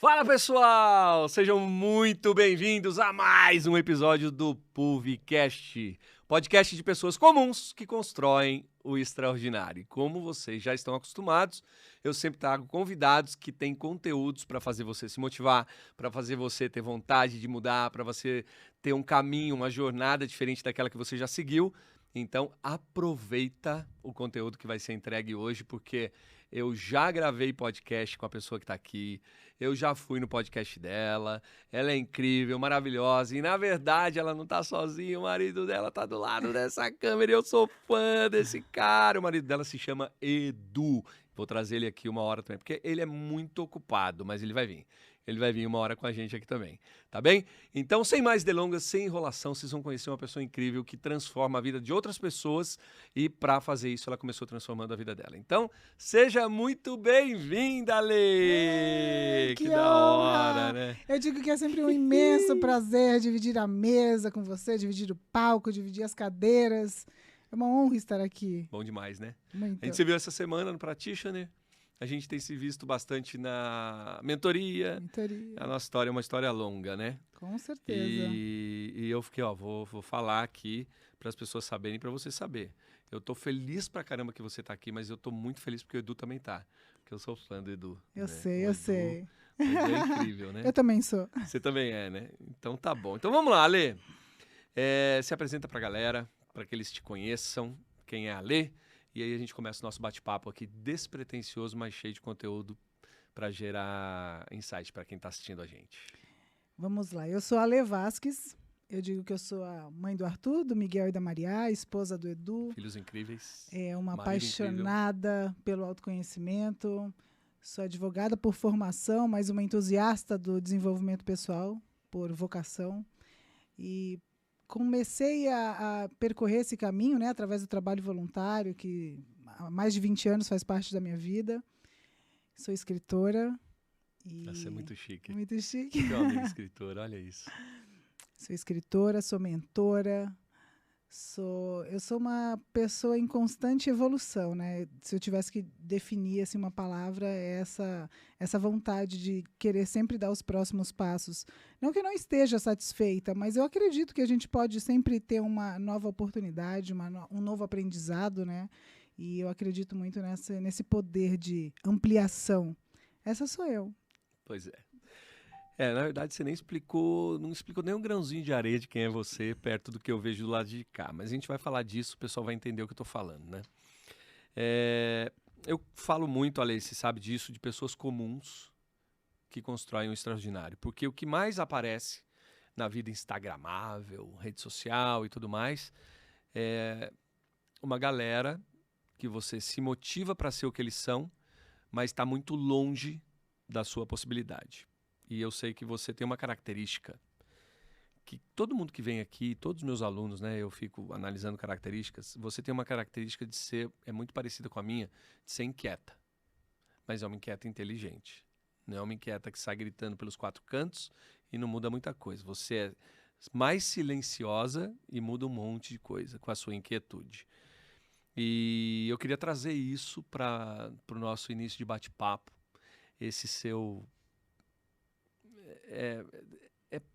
Fala pessoal, sejam muito bem-vindos a mais um episódio do PUVcast, podcast de pessoas comuns que constroem o extraordinário. E como vocês já estão acostumados, eu sempre trago convidados que têm conteúdos para fazer você se motivar, para fazer você ter vontade de mudar, para você ter um caminho, uma jornada diferente daquela que você já seguiu. Então aproveita o conteúdo que vai ser entregue hoje, porque eu já gravei podcast com a pessoa que está aqui, eu já fui no podcast dela, ela é incrível, maravilhosa, e na verdade ela não tá sozinha, o marido dela tá do lado dessa câmera, e eu sou fã desse cara, o marido dela se chama Edu, vou trazer ele aqui uma hora também, porque ele é muito ocupado, mas ele vai vir uma hora com a gente aqui também, tá bem? Então, sem mais delongas, sem enrolação, vocês vão conhecer uma pessoa incrível que transforma a vida de outras pessoas e para fazer isso ela começou transformando a vida dela. Então, seja muito bem-vinda, Lê! Que Da hora, honra! né? Eu digo que é sempre um imenso prazer dividir a mesa com você, dividir o palco, dividir as cadeiras. É uma honra estar aqui. Bom demais, né? Muito. A gente se viu essa semana no Practitioner, a gente tem se visto bastante na mentoria. A nossa história é uma história longa, né? Com certeza. E eu fiquei, vou falar aqui para as pessoas saberem, para você saber. Eu tô feliz pra caramba que você tá aqui, mas eu tô muito feliz porque o Edu também tá. Porque eu sou fã do Edu. Eu né? sei, O eu Edu, sei. O Edu é incrível, né? Eu também sou. Você também é, né? Então tá bom. Então vamos lá, Alê. Se apresenta pra galera, para que eles te conheçam, quem é a Alê. E aí a gente começa o nosso bate-papo aqui despretensioso, mas cheio de conteúdo para gerar insight para quem está assistindo a gente. Vamos lá. Eu sou a Alê Vasques. Eu digo que eu sou a mãe do Arthur, do Miguel e da Maria, esposa do Edu. Filhos incríveis. É uma marido apaixonada incrível. pelo autoconhecimento. Sou advogada por formação, mas uma entusiasta do desenvolvimento pessoal por vocação. E comecei a percorrer esse caminho, né, através do trabalho voluntário, que há mais de 20 anos faz parte da minha vida. Sou escritora. Nossa, é muito chique. Muito chique. Meu amigo escritor, olha isso. Sou escritora, sou mentora. Eu sou uma pessoa em constante evolução, né? Se eu tivesse que definir assim, uma palavra, é essa vontade de querer sempre dar os próximos passos. Não que eu não esteja satisfeita, mas eu acredito que a gente pode sempre ter uma nova oportunidade, um novo aprendizado, né? E eu acredito muito nesse poder de ampliação. Essa sou eu. Pois é. Na verdade, você nem explicou, não explicou nem um grãozinho de areia de quem é você, perto do que eu vejo do lado de cá. Mas a gente vai falar disso, o pessoal vai entender o que eu estou falando, né? Eu falo muito, Ale, você sabe disso, de pessoas comuns que constroem o extraordinário. Porque o que mais aparece na vida instagramável, rede social e tudo mais, é uma galera que você se motiva para ser o que eles são, mas está muito longe da sua possibilidade. E eu sei que você tem uma característica que todo mundo que vem aqui, todos os meus alunos, né, eu fico analisando características, você tem uma característica de ser, é muito parecida com a minha, de ser inquieta. Mas é uma inquieta inteligente. Não é uma inquieta que sai gritando pelos quatro cantos e não muda muita coisa. Você é mais silenciosa e muda um monte de coisa com a sua inquietude. E eu queria trazer isso para o nosso início de bate-papo, esse seu...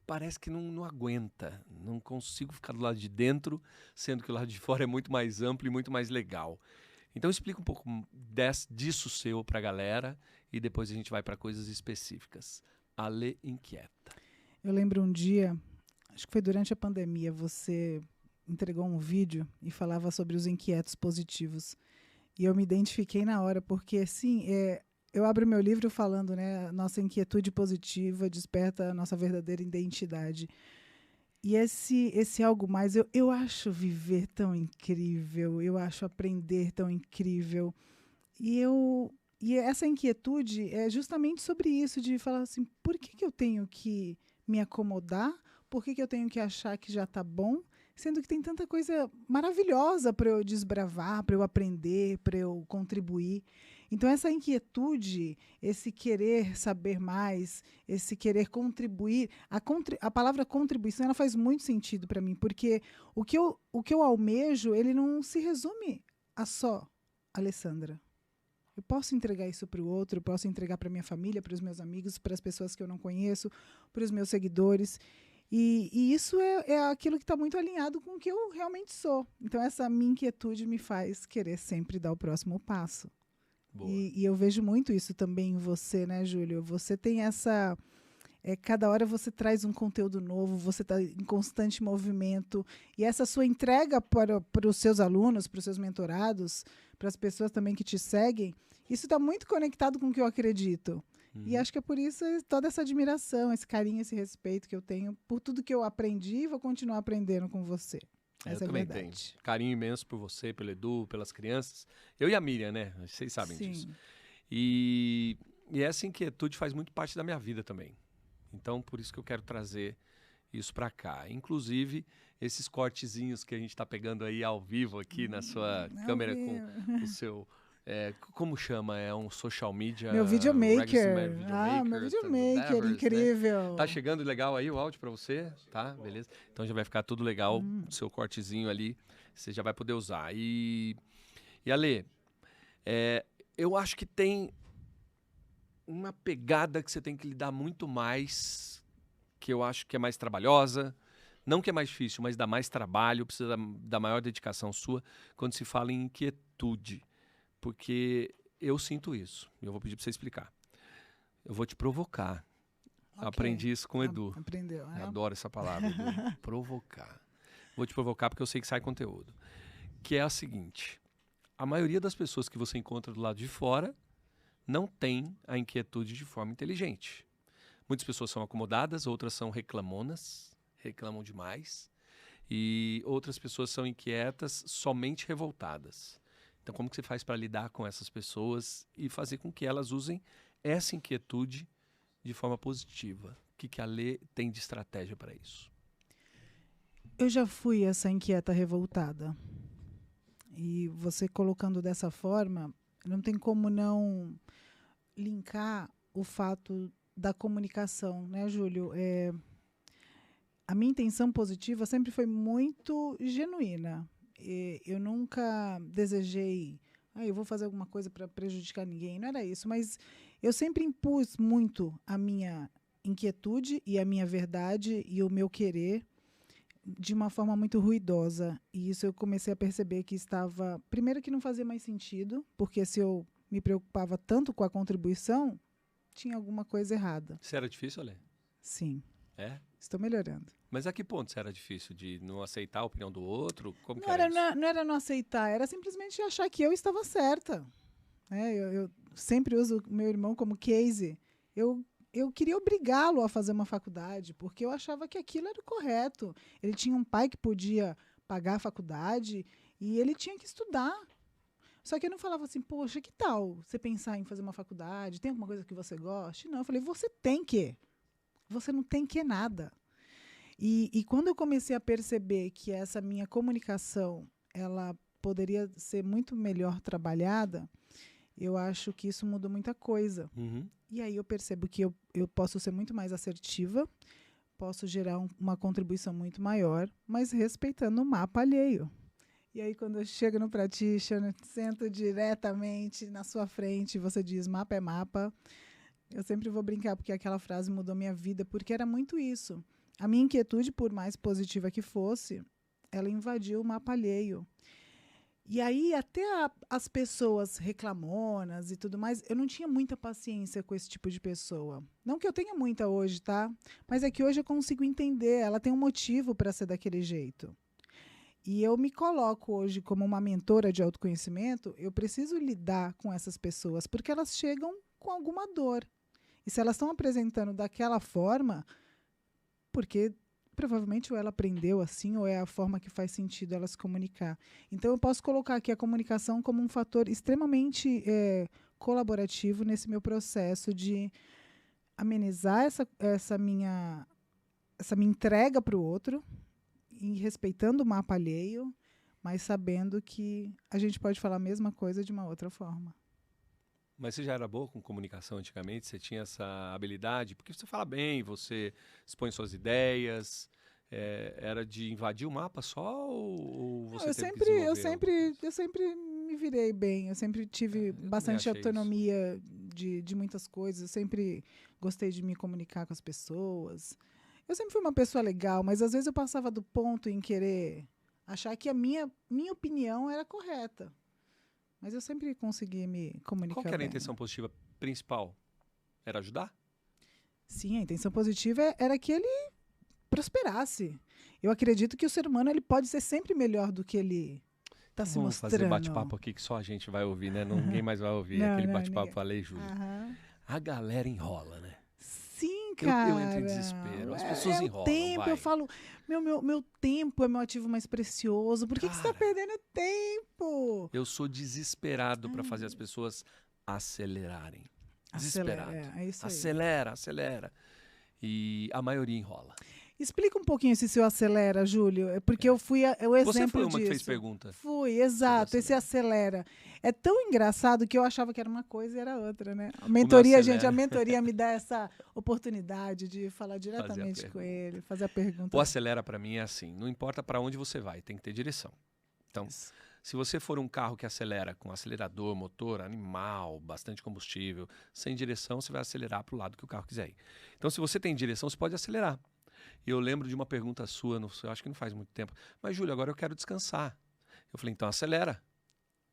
parece que não aguenta, não consigo ficar do lado de dentro, sendo que o lado de fora é muito mais amplo e muito mais legal. Então explica um pouco disso seu para a galera e depois a gente vai para coisas específicas. Alê inquieta. Eu lembro um dia, acho que foi durante a pandemia, você entregou um vídeo e falava sobre os inquietos positivos. E eu me identifiquei na hora, porque assim, eu abro meu livro falando, né, nossa inquietude positiva desperta a nossa verdadeira identidade. E esse algo mais, eu acho viver tão incrível, eu acho aprender tão incrível. E essa inquietude é justamente sobre isso, de falar assim, por que eu tenho que me acomodar? Por que eu tenho que achar que já está bom? Sendo que tem tanta coisa maravilhosa para eu desbravar, para eu aprender, para eu contribuir. Então, essa inquietude, esse querer saber mais, esse querer contribuir, a palavra contribuição ela faz muito sentido para mim, porque o que eu almejo, ele não se resume a só Alessandra. Eu posso entregar isso para o outro, eu posso entregar para minha família, para os meus amigos, para as pessoas que eu não conheço, para os meus seguidores. E isso é aquilo que está muito alinhado com o que eu realmente sou. Então, essa minha inquietude me faz querer sempre dar o próximo passo. E eu vejo muito isso também em você, né, Júlio? Você tem essa... cada hora você traz um conteúdo novo, você está em constante movimento. E essa sua entrega para os seus alunos, para os seus mentorados, para as pessoas também que te seguem, isso está muito conectado com o que eu acredito. E acho que é por isso toda essa admiração, esse carinho, esse respeito que eu tenho por tudo que eu aprendi e vou continuar aprendendo com você. Essa eu também tenho carinho imenso por você, pelo Edu, pelas crianças. Eu e a Miriam, né? Vocês sabem disso. E essa inquietude faz muito parte da minha vida também. Então, por isso que eu quero trazer isso para cá. Inclusive, esses cortezinhos que a gente está pegando aí ao vivo aqui na sua câmera com o seu... como chama? É um social media... Meu videomaker. Meu videomaker, incrível. Né? Tá chegando legal aí o áudio para você? Tá, beleza. Então já vai ficar tudo legal, o seu cortezinho ali, você já vai poder usar. E Ale, eu acho que tem uma pegada que você tem que lidar muito mais, que eu acho que é mais trabalhosa, não que é mais difícil, mas dá mais trabalho, precisa da maior dedicação sua, quando se fala em inquietude. Porque eu sinto isso. Eu vou pedir para você explicar. Eu vou te provocar. Okay. Aprendi isso com o Edu. Aprendeu, né? Eu adoro essa palavra, Edu. Provocar. Vou te provocar porque eu sei que sai conteúdo. Que é a seguinte. A maioria das pessoas que você encontra do lado de fora não tem a inquietude de forma inteligente. Muitas pessoas são acomodadas, outras são reclamonas, reclamam demais. E outras pessoas são inquietas, somente revoltadas. Então, como que você faz para lidar com essas pessoas e fazer com que elas usem essa inquietude de forma positiva? O que a Lê tem de estratégia para isso? Eu já fui essa inquieta revoltada. E você colocando dessa forma, não tem como não linkar o fato da comunicação, né, Júlio? A minha intenção positiva sempre foi muito genuína. Eu nunca desejei, eu vou fazer alguma coisa para prejudicar ninguém, não era isso, mas eu sempre impus muito a minha inquietude e a minha verdade e o meu querer de uma forma muito ruidosa. E isso eu comecei a perceber que estava, primeiro que não fazia mais sentido, porque se eu me preocupava tanto com a contribuição, tinha alguma coisa errada. Isso era difícil, Alê? Sim. É? Estou melhorando. Mas a que ponto isso era difícil? De não aceitar a opinião do outro? Como não que era isso? Não era não aceitar, era simplesmente achar que eu estava certa. Eu sempre uso o meu irmão como case. Eu queria obrigá-lo a fazer uma faculdade, porque eu achava que aquilo era o correto. Ele tinha um pai que podia pagar a faculdade e ele tinha que estudar. Só que eu não falava assim, poxa, que tal você pensar em fazer uma faculdade? Tem alguma coisa que você goste? Não, eu falei, você tem que. Você não tem que nada. E quando eu comecei a perceber que essa minha comunicação ela poderia ser muito melhor trabalhada, eu acho que isso mudou muita coisa. Uhum. E aí eu percebo que eu posso ser muito mais assertiva, posso gerar uma contribuição muito maior, mas respeitando o mapa alheio. E aí quando eu chego no practitioner, sento diretamente na sua frente, você diz, mapa é mapa, eu sempre vou brincar, porque aquela frase mudou minha vida, porque era muito isso. A minha inquietude, por mais positiva que fosse, ela invadiu o mapa alheio. E aí, até as pessoas reclamonas e tudo mais, eu não tinha muita paciência com esse tipo de pessoa. Não que eu tenha muita hoje, tá? Mas é que hoje eu consigo entender, ela tem um motivo para ser daquele jeito. E eu me coloco hoje como uma mentora de autoconhecimento, eu preciso lidar com essas pessoas, porque elas chegam com alguma dor. E se elas estão apresentando daquela forma, porque provavelmente ou ela aprendeu assim, ou é a forma que faz sentido ela se comunicar. Então eu posso colocar aqui a comunicação como um fator extremamente colaborativo nesse meu processo de amenizar essa minha entrega para o outro, e respeitando o mapa alheio, mas sabendo que a gente pode falar a mesma coisa de uma outra forma. Mas você já era boa com comunicação antigamente? Você tinha essa habilidade? Porque você fala bem, você expõe suas ideias. Era de invadir o mapa só ou você teve que desenvolver? Eu sempre me me virei bem, eu sempre tive bastante autonomia de muitas coisas, eu sempre gostei de me comunicar com as pessoas. Eu sempre fui uma pessoa legal, mas às vezes eu passava do ponto em querer achar que a minha opinião era correta. Mas eu sempre consegui me comunicar bem. Qual que era a intenção positiva principal? Era ajudar? Sim, a intenção positiva era que ele prosperasse. Eu acredito que o ser humano ele pode ser sempre melhor do que ele está se Vamos mostrando. fazer bate-papo aqui que só a gente vai ouvir, né? Ninguém mais vai ouvir. Aquele bate-papo falei, Júlia. A galera enrola, né? Sim, cara. Eu entro em desespero. As pessoas enrolam. O tempo, eu falo, meu tempo é meu ativo mais precioso. Por que você está perdendo tempo? Eu sou desesperado para fazer as pessoas acelerarem. Desesperado. É isso aí. Acelera. E a maioria enrola. Explica um pouquinho esse seu acelera, Júlio. É porque eu fui o exemplo disso. Você foi uma que fez pergunta. Fui, exato. Esse acelera. É tão engraçado que eu achava que era uma coisa e era outra, né? A mentoria me dá essa oportunidade de falar diretamente com ele, fazer a pergunta. O acelera para mim é assim, não importa para onde você vai, tem que ter direção. Então, se você for um carro que acelera com acelerador, motor, animal, bastante combustível, sem direção, você vai acelerar para o lado que o carro quiser ir. Então, se você tem direção, você pode acelerar. E eu lembro de uma pergunta sua, eu acho que não faz muito tempo. Mas, Júlio, agora eu quero descansar. Eu falei, então acelera.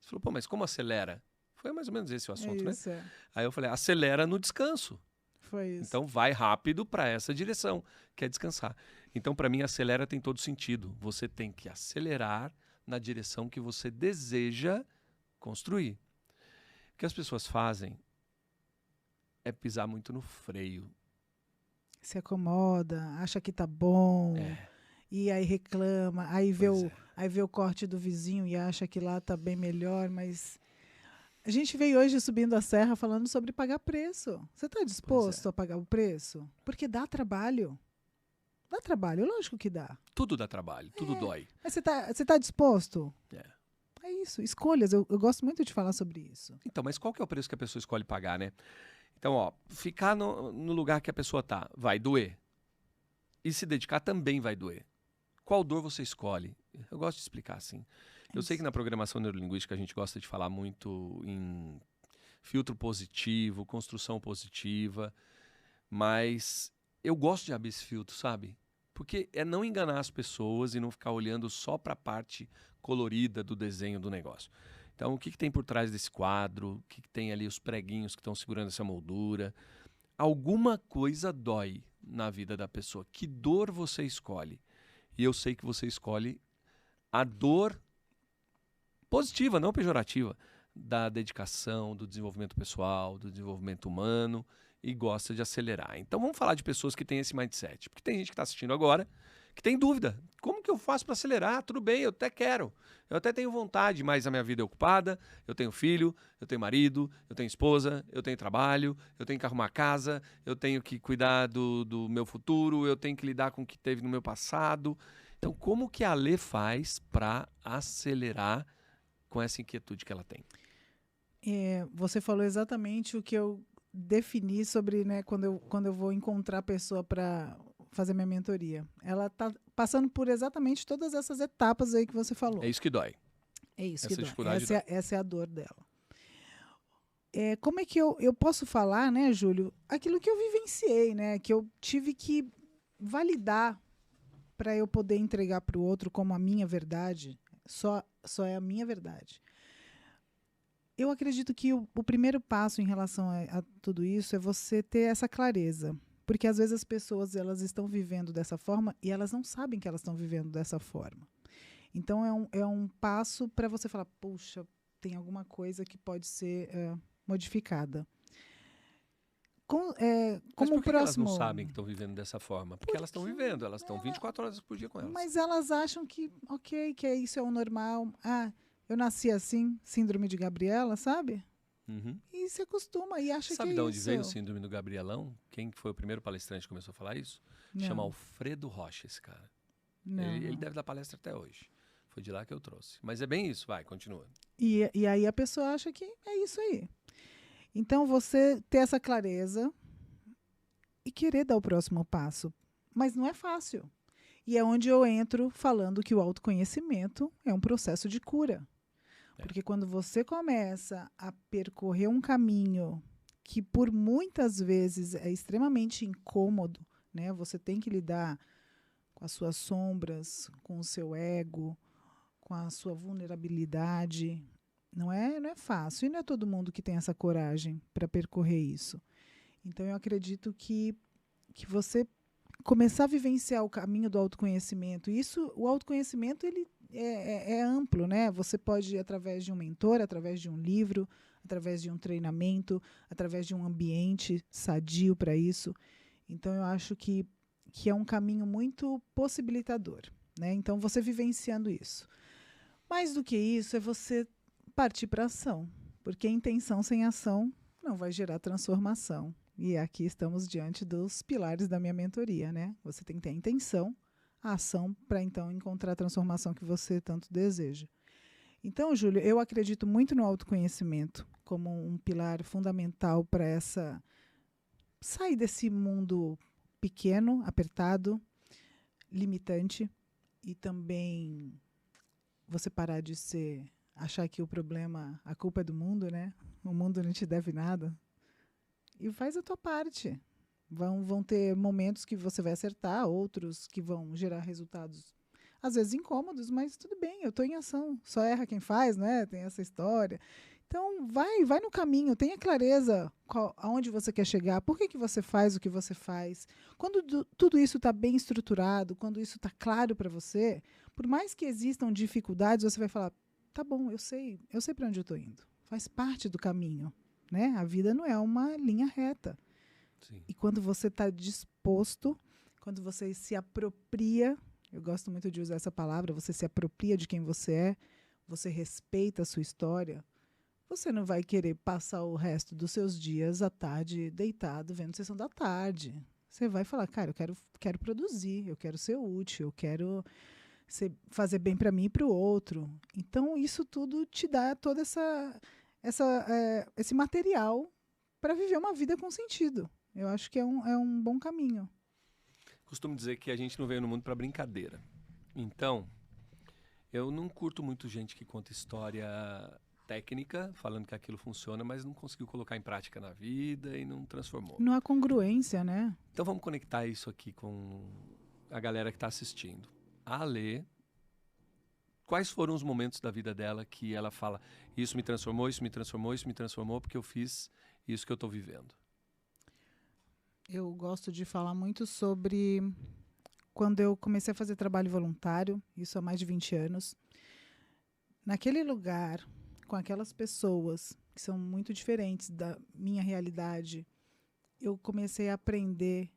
Você falou, pô, mas como acelera? Foi mais ou menos esse o assunto, né? Aí eu falei, acelera no descanso. Foi isso. Então vai rápido para essa direção, que é descansar. Então, para mim, acelera tem todo sentido. Você tem que acelerar na direção que você deseja construir. O que as pessoas fazem é pisar muito no freio. Se acomoda, acha que tá bom, e aí reclama, aí vê o corte do vizinho e acha que lá tá bem melhor, mas a gente veio hoje subindo a serra falando sobre pagar preço. Você está disposto a pagar o preço? Porque dá trabalho. Dá trabalho, lógico que dá. Tudo dá trabalho, tudo dói. Mas você tá disposto? É isso, escolhas. Eu gosto muito de falar sobre isso. Então, mas qual que é o preço que a pessoa escolhe pagar, né? Então, ficar no lugar que a pessoa tá vai doer. E se dedicar também vai doer. Qual dor você escolhe? Eu gosto de explicar assim. Eu sei que na programação neurolinguística a gente gosta de falar muito em filtro positivo, construção positiva, mas eu gosto de abrir esse filtro, sabe? Porque é não enganar as pessoas e não ficar olhando só para a parte colorida do desenho do negócio. Então, o que tem por trás desse quadro? O que tem ali os preguinhos que estão segurando essa moldura? Alguma coisa dói na vida da pessoa. Que dor você escolhe? E eu sei que você escolhe a dor positiva, não pejorativa, da dedicação, do desenvolvimento pessoal, do desenvolvimento humano e gosta de acelerar. Então, vamos falar de pessoas que têm esse mindset. Porque tem gente que está assistindo agora que tem dúvida. Como que eu faço para acelerar? Tudo bem, eu até quero. Eu até tenho vontade, mas a minha vida é ocupada. Eu tenho filho, eu tenho marido, eu tenho esposa, eu tenho trabalho, eu tenho que arrumar casa, eu tenho que cuidar do meu futuro, eu tenho que lidar com o que teve no meu passado. Então, como que a Lê faz para acelerar com essa inquietude que ela tem? Você falou exatamente o que eu defini sobre, né, quando eu vou encontrar a pessoa para fazer minha mentoria. Ela está passando por exatamente todas essas etapas aí que você falou. É isso que dói. É isso que dói. Essa é a dor dela. Como é que eu posso falar, né, Júlio, aquilo que eu vivenciei, né, que eu tive que validar para eu poder entregar para o outro como a minha verdade. Só é a minha verdade. Eu acredito que o primeiro passo em relação a tudo isso é você ter essa clareza. Porque às vezes as pessoas elas estão vivendo dessa forma e elas não sabem que elas estão vivendo dessa forma. Então é um passo para você falar, puxa, tem alguma coisa que pode ser modificada. Mas por que elas não sabem que estão vivendo dessa forma? Porque elas estão vivendo, elas estão 24 horas por dia com elas. Mas elas acham que, que isso é o normal. Eu nasci assim, síndrome de Gabriela, sabe? Uhum. E se acostuma e acha que é isso. Sabe de onde veio o síndrome do Gabrielão? Quem foi o primeiro palestrante que começou a falar isso? Não. Chama Alfredo Rocha, esse cara. Ele deve dar palestra até hoje. Foi de lá que eu trouxe. Mas é bem isso, vai, continua. E aí a pessoa acha que é isso aí. Então você ter essa clareza e querer dar o próximo passo. Mas não é fácil. E é onde eu entro falando que o autoconhecimento é um processo de cura. Porque quando você começa a percorrer um caminho que por muitas vezes é extremamente incômodo, né? Você tem que lidar com as suas sombras, com o seu ego, com a sua vulnerabilidade. Não é fácil. E não é todo mundo que tem essa coragem para percorrer isso. Então, eu acredito que você começar a vivenciar o caminho do autoconhecimento. Isso, o autoconhecimento, ele é amplo, né? Você pode, através de um mentor, através de um livro, através de um treinamento, através de um ambiente sadio para isso. Então, eu acho que é um caminho muito possibilitador, né? Então, você vivenciando isso. Mais do que isso, é você partir para a ação, porque a intenção sem ação não vai gerar transformação. E aqui estamos diante dos pilares da minha mentoria, né? Você tem que ter a intenção, a ação, para então encontrar a transformação que você tanto deseja. Então, Júlio, eu acredito muito no autoconhecimento como um pilar fundamental para essa sair desse mundo pequeno, apertado, limitante, e também você parar de achar que o problema, a culpa é do mundo, né? O mundo não te deve nada. E faz a tua parte. Vão ter momentos que você vai acertar, outros que vão gerar resultados, às vezes incômodos, mas tudo bem, eu estou em ação. Só erra quem faz, né? Tem essa história. Então, vai no caminho, tenha clareza aonde você quer chegar, por que você faz o que você faz. Quando tudo isso está bem estruturado, quando isso está claro para você, por mais que existam dificuldades, você vai falar, tá bom, eu sei para onde eu estou indo. Faz parte do caminho, né? A vida não é uma linha reta. Sim. E quando você está disposto, quando você se apropria, eu gosto muito de usar essa palavra, você se apropria de quem você é, você respeita a sua história, você não vai querer passar o resto dos seus dias à tarde deitado vendo Sessão da Tarde. Você vai falar, cara, eu quero produzir, eu quero ser útil, eu quero fazer bem para mim e para o outro. Então, isso tudo te dá todo esse material para viver uma vida com sentido. Eu acho que é um bom caminho. Costumo dizer que a gente não veio no mundo para brincadeira. Então, eu não curto muito gente que conta história técnica, falando que aquilo funciona, mas não conseguiu colocar em prática na vida e não transformou. Não há congruência, né? Então vamos conectar isso aqui com a galera que está assistindo. A Alê, quais foram os momentos da vida dela que ela fala, isso me transformou, isso me transformou, isso me transformou, porque eu fiz isso que eu estou vivendo? Eu gosto de falar muito sobre quando eu comecei a fazer trabalho voluntário, isso há mais de 20 anos. Naquele lugar, com aquelas pessoas que são muito diferentes da minha realidade, eu comecei a aprender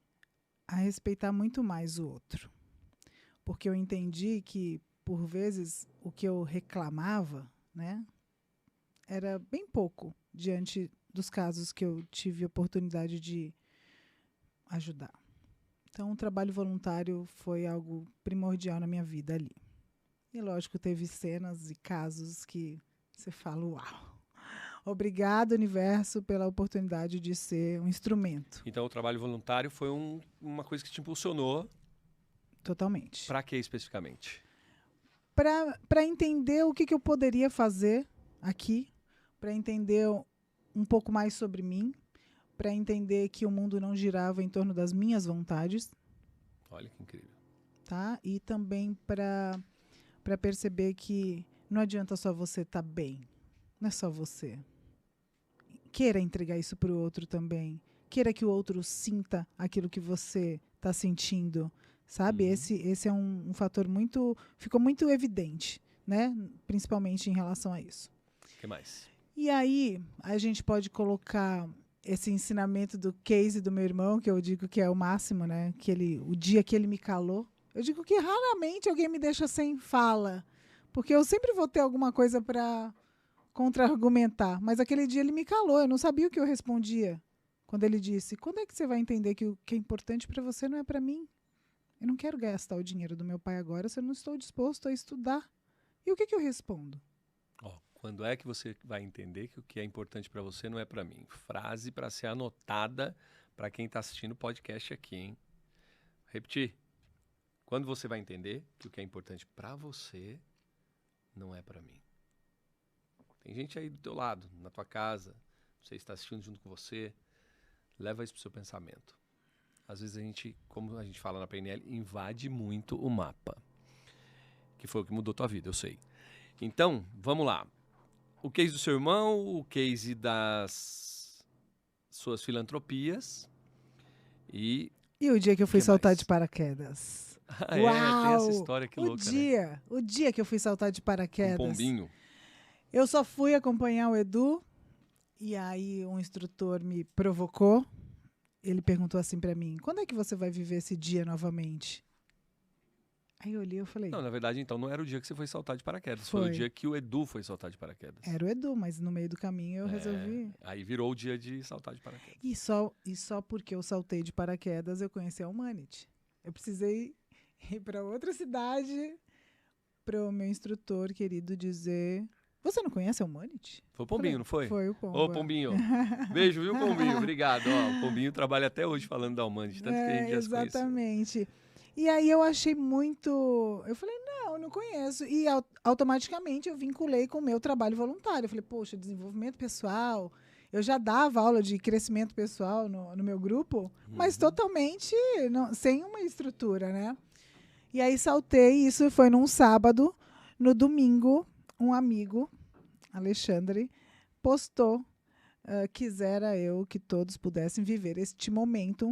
a respeitar muito mais o outro. Porque eu entendi que, por vezes, o que eu reclamava, né, era bem pouco diante dos casos que eu tive oportunidade de ajudar. Então, o trabalho voluntário foi algo primordial na minha vida ali. E, lógico, teve cenas e casos que você fala, uau, obrigado, universo, pela oportunidade de ser um instrumento. Então, o trabalho voluntário foi uma coisa que te impulsionou. Totalmente. Para que especificamente? Para entender o que eu poderia fazer aqui, para entender um pouco mais sobre mim, para entender que o mundo não girava em torno das minhas vontades. Olha que incrível. Tá? E também para perceber que não adianta só você estar bem. Não é só você. Queira entregar isso para o outro também. Queira que o outro sinta aquilo que você está sentindo. Sabe? Esse é um fator ficou muito evidente, né? Principalmente em relação a isso. O que mais? E aí, a gente pode colocar esse ensinamento do case do meu irmão, que eu digo que é o máximo, né? O dia que ele me calou. Eu digo que raramente alguém me deixa sem fala, porque eu sempre vou ter alguma coisa para contra-argumentar. Mas aquele dia ele me calou, eu não sabia o que eu respondia. Quando ele disse, quando é que você vai entender que o que é importante para você não é para mim? Eu não quero gastar o dinheiro do meu pai agora se eu não estou disposto a estudar. E o que eu respondo? Quando é que você vai entender que o que é importante para você não é para mim? Frase para ser anotada para quem está assistindo o podcast aqui, hein? Repetir. Quando você vai entender que o que é importante para você não é para mim? Tem gente aí do teu lado, na tua casa, você está assistindo junto com você. Leva isso pro seu pensamento. Às vezes a gente, como a gente fala na PNL, invade muito o mapa. Que foi o que mudou tua vida, eu sei. Então, vamos lá. O case do seu irmão, o case das suas filantropias e... E o dia que eu fui que saltar mais? de paraquedas? Ah, tem essa história que louca, né? O dia que eu fui saltar de Um paraquedas. pombinho. Eu só fui acompanhar o Edu e aí um instrutor me provocou. Ele perguntou assim pra mim: quando é que você vai viver esse dia novamente? Aí eu olhei e falei: Não, na verdade, então, não era o dia que você foi saltar de paraquedas. Foi o Foi. dia que o Edu foi saltar de paraquedas. era o Edu, mas no meio do caminho eu resolvi. Aí virou o dia de saltar de paraquedas. E só porque eu saltei de paraquedas eu conheci a Humanity. Eu precisei ir para outra cidade para o meu instrutor querido dizer: você não conhece a Humanity? Foi o pombinho, não foi? Foi o Pomba. Ô, Pombinho. Beijo, viu, Pombinho? Obrigado. Ó, o Pombinho trabalha até hoje falando da Humanity, tanto que a gente já se conheceu. Exatamente. E aí eu achei muito... Eu falei, não, eu não conheço. E automaticamente eu vinculei com o meu trabalho voluntário. Eu falei, poxa, desenvolvimento pessoal. Eu já dava aula de crescimento pessoal no meu grupo, mas totalmente sem uma estrutura, né? E aí saltei, isso foi num sábado. No domingo, um amigo, Alexandre, postou: quisera eu que todos pudessem viver este momento,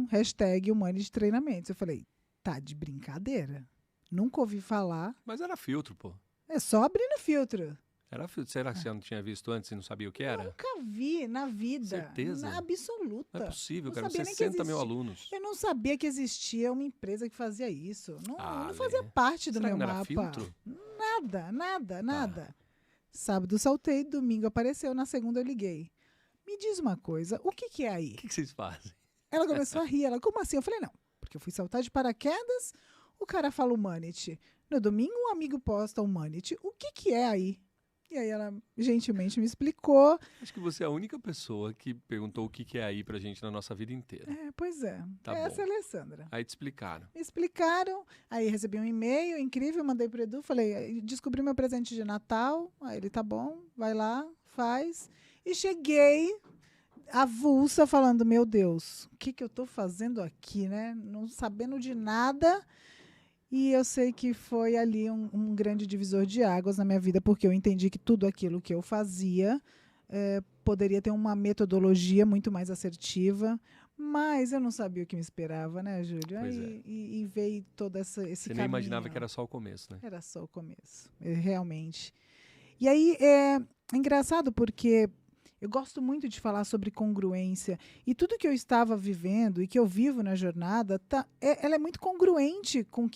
#Humanity Treinamentos. Eu falei, tá de brincadeira. Nunca ouvi falar. Mas era filtro, pô. É só abrir no filtro. Era filtro. Será que você não tinha visto antes e não sabia o que era? Nunca vi na vida. Certeza? Na absoluta. Não é possível, Não cara. sabia nem que 60 mil existia. alunos. Eu não sabia que existia uma empresa que fazia isso. Não, Ah, não fazia Lê. parte do Será meu que não era mapa. filtro? Nada. Sábado saltei, domingo apareceu, na segunda eu liguei. Me diz uma coisa, o que é aí? O que vocês fazem? Ela começou a rir, ela, como assim? Eu falei, não, porque eu fui saltar de paraquedas, o cara fala Humanity. No domingo um amigo posta Humanity. O que é aí? E aí ela gentilmente me explicou. Acho que você é a única pessoa que perguntou o que é aí pra gente na nossa vida inteira. Pois é, Tá essa bom. é a Alessandra. Aí te explicaram. Me explicaram, aí recebi um e-mail incrível, mandei pro Edu, falei, descobri meu presente de Natal. Aí ele, tá bom, vai lá, faz. E cheguei avulsa falando, meu Deus, o que eu tô fazendo aqui, né? Não sabendo de nada. E eu sei que foi ali um grande divisor de águas na minha vida, porque eu entendi que tudo aquilo que eu fazia poderia ter uma metodologia muito mais assertiva, mas eu não sabia o que me esperava, né, Júlio? Pois Aí, e veio todo esse Você caminho. nem imaginava que era só o começo, né? Era só o começo, realmente. E aí é engraçado porque eu gosto muito de falar sobre congruência. E tudo que eu estava vivendo e que eu vivo na jornada, ela é muito congruente com o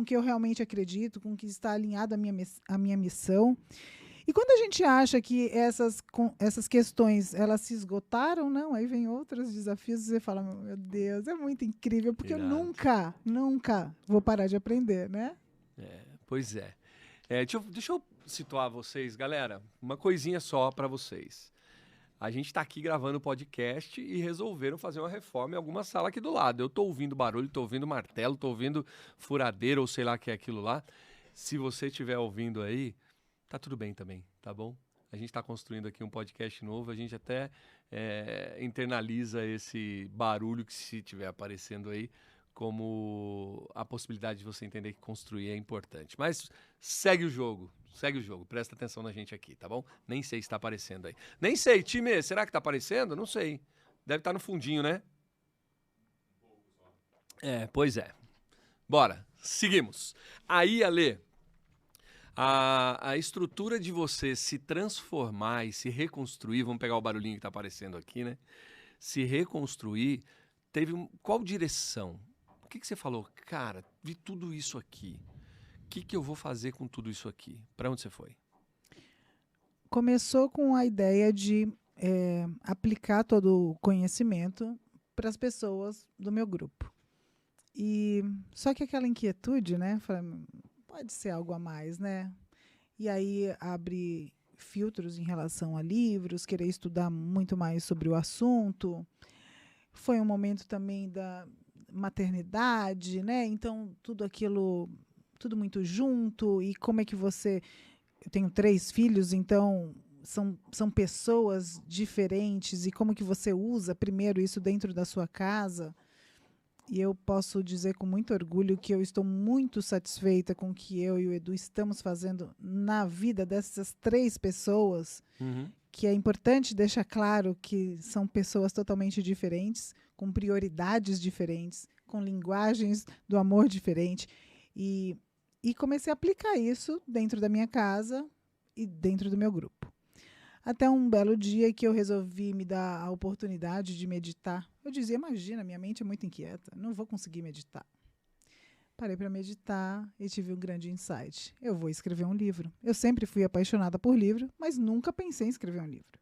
que eu realmente acredito, com o que está alinhado à minha missão. E quando a gente acha que essas questões elas se esgotaram, não, aí vem outros desafios e você fala, meu Deus, é muito incrível, porque eu nunca vou parar de aprender, né? Pois é. Deixa eu situar vocês, galera. Uma coisinha só para vocês. A gente está aqui gravando o podcast e resolveram fazer uma reforma em alguma sala aqui do lado. Eu estou ouvindo barulho, estou ouvindo martelo, estou ouvindo furadeira ou sei lá o que é aquilo lá. Se você estiver ouvindo aí, tá tudo bem também, tá bom? A gente está construindo aqui um podcast novo, a gente até internaliza esse barulho que se estiver aparecendo aí como a possibilidade de você entender que construir é importante. Mas segue o jogo, presta atenção na gente aqui, tá bom? Nem sei se tá aparecendo aí. Nem sei, time, será que tá aparecendo? Não sei. Deve estar no fundinho, né? Pois é. Bora, seguimos. Aí, Ale, a estrutura de você se transformar e se reconstruir, vamos pegar o barulhinho que tá aparecendo aqui, né? Se reconstruir, qual direção? O que você falou? Cara, vi tudo isso aqui. O que eu vou fazer com tudo isso aqui? Para onde você foi? Começou com a ideia de aplicar todo o conhecimento para as pessoas do meu grupo. E só que aquela inquietude, né? Pode ser algo a mais, né? E aí abre filtros em relação a livros, querer estudar muito mais sobre o assunto. Foi um momento também da maternidade, né? Então, tudo aquilo, tudo muito junto. E como é que eu tenho 3 filhos, então são pessoas diferentes e como que você usa primeiro isso dentro da sua casa. E eu posso dizer com muito orgulho que eu estou muito satisfeita com o que eu e o Edu estamos fazendo na vida dessas 3 pessoas, que é importante deixar claro que são pessoas totalmente diferentes, com prioridades diferentes, com linguagens do amor diferente. E comecei a aplicar isso dentro da minha casa e dentro do meu grupo. Até um belo dia que eu resolvi me dar a oportunidade de meditar. Eu dizia, imagina, minha mente é muito inquieta, não vou conseguir meditar. Parei para meditar e tive um grande insight. Eu vou escrever um livro. Eu sempre fui apaixonada por livro, mas nunca pensei em escrever um livro.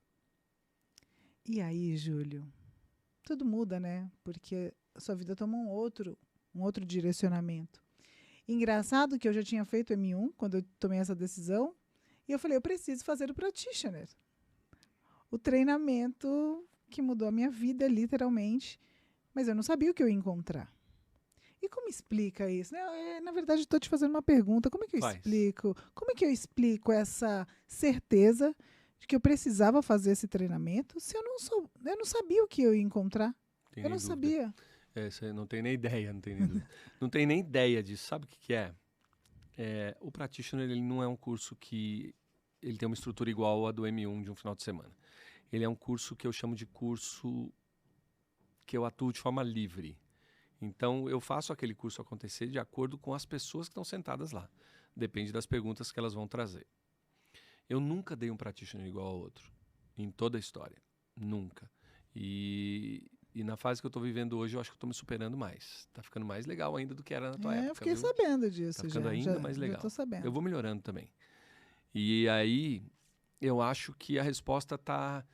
E aí, Júlio, tudo muda, né? Porque a sua vida toma um outro direcionamento. Engraçado que eu já tinha feito M1 quando eu tomei essa decisão, e eu falei, eu preciso fazer o practitioner. O treinamento que mudou a minha vida, literalmente, mas eu não sabia o que eu ia encontrar. E como explica isso? Na verdade, estou te fazendo uma pergunta. Como é que eu explico? Como é que eu explico essa certeza de que eu precisava fazer esse treinamento se eu não sabia o que eu ia encontrar? Eu não sabia. Você não tem nem ideia, não tem nem dúvida. Não tem nem ideia disso. Sabe o que é? O Practitioner, ele não é um curso que ele tem uma estrutura igual a do M1 de um final de semana. Ele é um curso que eu chamo de curso que eu atuo de forma livre. Então, eu faço aquele curso acontecer de acordo com as pessoas que estão sentadas lá. Depende das perguntas que elas vão trazer. Eu nunca dei um Practitioner igual ao outro, em toda a história. Nunca. E na fase que eu estou vivendo hoje, eu acho que eu estou me superando mais. Está ficando mais legal ainda do que era na tua época. Eu fiquei sabendo disso. Está ficando ainda mais legal. Já tô sabendo. Eu vou melhorando também. E aí, eu acho que a resposta está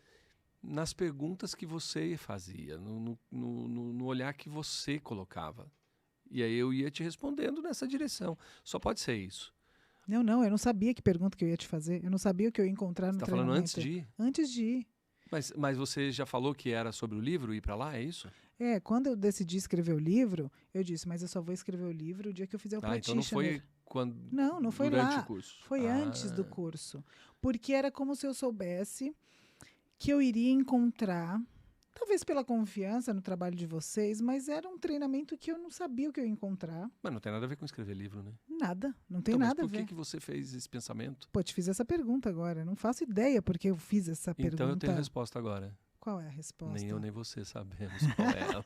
nas perguntas que você fazia, no olhar que você colocava. E aí eu ia te respondendo nessa direção. Só pode ser isso. Não, eu não sabia que pergunta que eu ia te fazer. Eu não sabia o que eu ia encontrar no Você está treinamento. falando antes de ir? Antes de ir. Mas você já falou que era sobre o livro, ir para lá, é isso? Quando eu decidi escrever o livro, eu disse, mas eu só vou escrever o livro o dia que eu fizer o practitioner. Então não foi quando Não foi durante lá. o curso. Foi antes do curso. Porque era como se eu soubesse que eu iria encontrar, talvez pela confiança no trabalho de vocês, mas era um treinamento que eu não sabia o que eu ia encontrar. Mas não tem nada a ver com escrever livro, né? Nada, não tem então, nada a ver. Mas por que você fez esse pensamento? Pô, te fiz essa pergunta agora. Não faço ideia porque eu fiz essa pergunta. Então eu tenho a resposta agora. Qual é a resposta? Nem eu nem você sabemos qual é ela.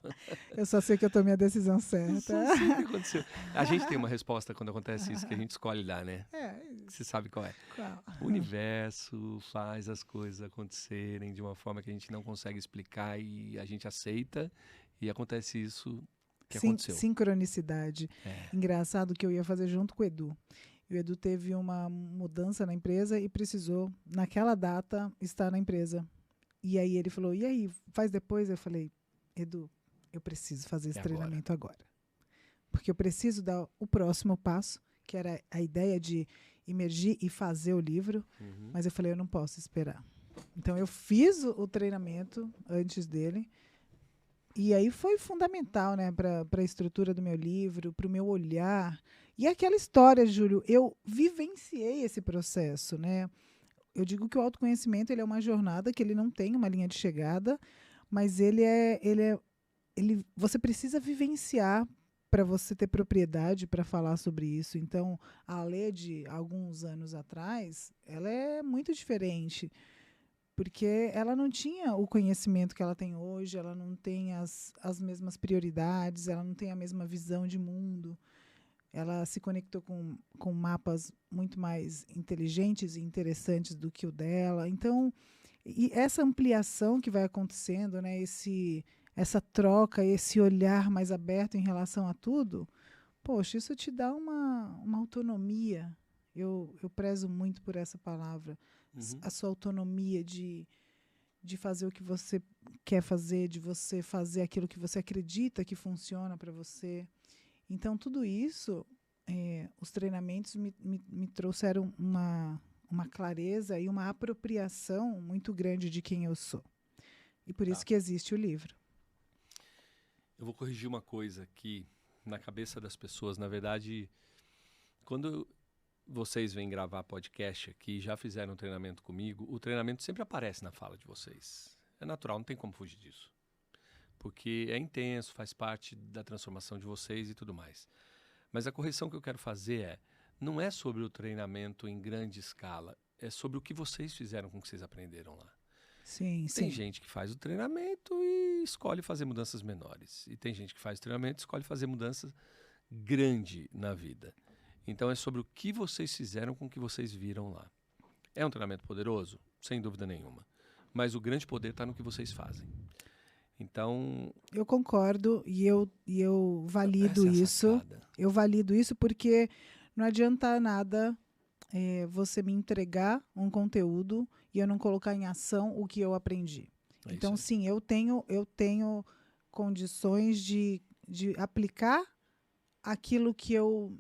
Eu só sei que eu tomei a decisão certa. Eu só sei o que aconteceu. A gente tem uma resposta quando acontece isso, que a gente escolhe lá, né? Você sabe qual é. Qual? O universo faz as coisas acontecerem de uma forma que a gente não consegue explicar e a gente aceita e acontece isso que aconteceu. Sincronicidade. Engraçado que eu ia fazer junto com o Edu. E o Edu teve uma mudança na empresa e precisou, naquela data, estar na empresa. E aí ele falou, e aí, faz depois? Eu falei, Edu, eu preciso fazer esse treinamento agora. Porque eu preciso dar o próximo passo, que era a ideia de imergir e fazer o livro. Mas eu falei, eu não posso esperar. Então eu fiz o treinamento antes dele. E aí foi fundamental, né, para a estrutura do meu livro, para o meu olhar. E aquela história, Júlio, eu vivenciei esse processo, né? Eu digo que o autoconhecimento ele é uma jornada que ele não tem uma linha de chegada, mas você precisa vivenciar para você ter propriedade para falar sobre isso. Então, a Lê de alguns anos atrás, ela é muito diferente, porque ela não tinha o conhecimento que ela tem hoje, ela não tem as mesmas prioridades, ela não tem a mesma visão de mundo. Ela se conectou com mapas muito mais inteligentes e interessantes do que o dela. Então, e essa ampliação que vai acontecendo, né, essa troca, esse olhar mais aberto em relação a tudo, poxa, isso te dá uma autonomia. Eu prezo muito por essa palavra. A sua autonomia de fazer o que você quer fazer, de você fazer aquilo que você acredita que funciona para você. Então, tudo isso, os treinamentos me trouxeram uma clareza e uma apropriação muito grande de quem eu sou. E por isso que existe o livro. Eu vou corrigir uma coisa aqui na cabeça das pessoas. Na verdade, quando vocês vêm gravar podcast aqui, já fizeram treinamento comigo, o treinamento sempre aparece na fala de vocês. É natural, não tem como fugir disso. Porque é intenso, faz parte da transformação de vocês e tudo mais. Mas a correção que eu quero fazer não é sobre o treinamento em grande escala, é sobre o que vocês fizeram com o que vocês aprenderam lá. Sim, Tem sim. gente que faz o treinamento e escolhe fazer mudanças menores. E tem gente que faz o treinamento e escolhe fazer mudanças grandes na vida. Então é sobre o que vocês fizeram com o que vocês viram lá. É um treinamento poderoso? Sem dúvida nenhuma. Mas o grande poder está no que vocês fazem. Então, Eu concordo e eu valido essa é a isso. sacada. Eu valido isso porque não adianta nada você me entregar um conteúdo e eu não colocar em ação o que eu aprendi. É Então, isso aí. sim, eu tenho condições de aplicar aquilo que eu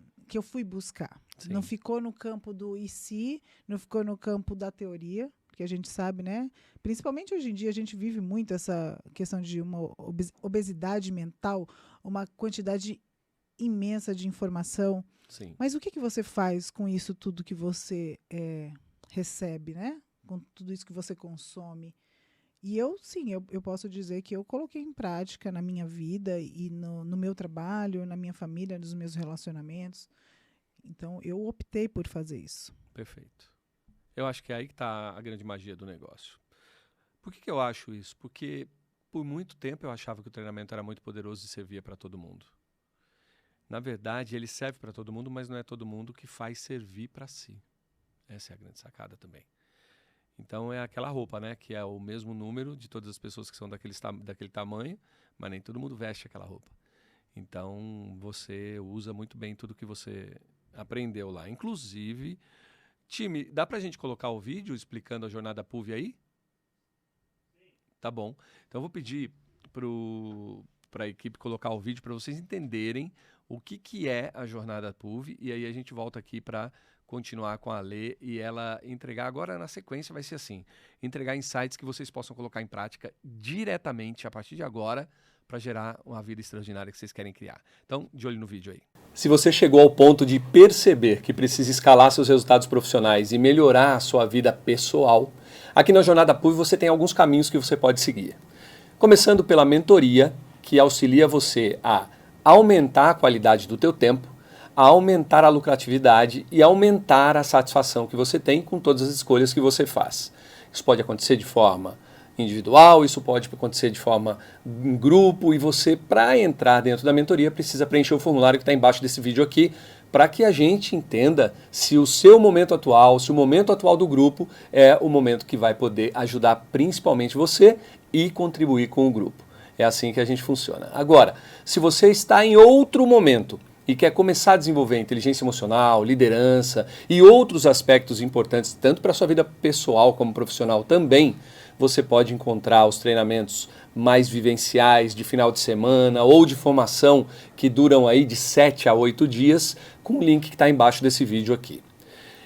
fui buscar. Sim. Não ficou no campo do e se, não ficou no campo da teoria, porque a gente sabe, né? Principalmente hoje em dia, a gente vive muito essa questão de uma obesidade mental, uma quantidade imensa de informação. Sim. Mas o que você faz com isso tudo que você recebe, né? Com tudo isso que você consome? E eu posso dizer que eu coloquei em prática na minha vida e no meu trabalho, na minha família, nos meus relacionamentos. Então, eu optei por fazer isso. Perfeito. Eu acho que é aí que está a grande magia do negócio. Por que eu acho isso? Porque por muito tempo eu achava que o treinamento era muito poderoso e servia para todo mundo. Na verdade, ele serve para todo mundo, mas não é todo mundo que faz servir para si. Essa é a grande sacada também. Então é aquela roupa, né? Que é o mesmo número de todas as pessoas que são daquele tamanho, mas nem todo mundo veste aquela roupa. Então você usa muito bem tudo que você aprendeu lá. Inclusive, time, dá pra gente colocar o vídeo explicando a jornada PUV aí? Sim. Tá bom. Então eu vou pedir para a equipe colocar o vídeo para vocês entenderem o que é a jornada PUV e aí a gente volta aqui para continuar com a Lê e ela entregar agora na sequência vai ser assim, entregar insights que vocês possam colocar em prática diretamente a partir de agora para gerar uma vida extraordinária que vocês querem criar. Então, de olho no vídeo aí. Se você chegou ao ponto de perceber que precisa escalar seus resultados profissionais e melhorar a sua vida pessoal, aqui na Jornada PUV você tem alguns caminhos que você pode seguir. Começando pela mentoria, que auxilia você a aumentar a qualidade do teu tempo, a aumentar a lucratividade e aumentar a satisfação que você tem com todas as escolhas que você faz. Isso pode acontecer de forma individual, isso pode acontecer de forma em grupo e você, para entrar dentro da mentoria, precisa preencher o formulário que está embaixo desse vídeo aqui para que a gente entenda se o seu momento atual, se o momento atual do grupo é o momento que vai poder ajudar principalmente você e contribuir com o grupo. É assim que a gente funciona. Agora, se você está em outro momento e quer começar a desenvolver inteligência emocional, liderança e outros aspectos importantes, tanto para a sua vida pessoal como profissional também, você pode encontrar os treinamentos mais vivenciais de final de semana ou de formação que duram aí de 7 a 8 dias com o link que está embaixo desse vídeo aqui.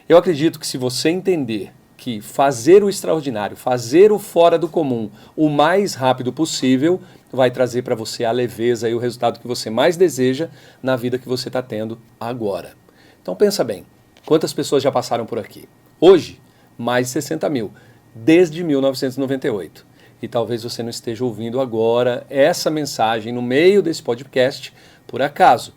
Eu acredito que se você entender que fazer o extraordinário, fazer o fora do comum o mais rápido possível, vai trazer para você a leveza e o resultado que você mais deseja na vida que você está tendo agora. Então pensa bem, quantas pessoas já passaram por aqui? Hoje, mais de 60 mil, desde 1998. E talvez você não esteja ouvindo agora essa mensagem no meio desse podcast por acaso.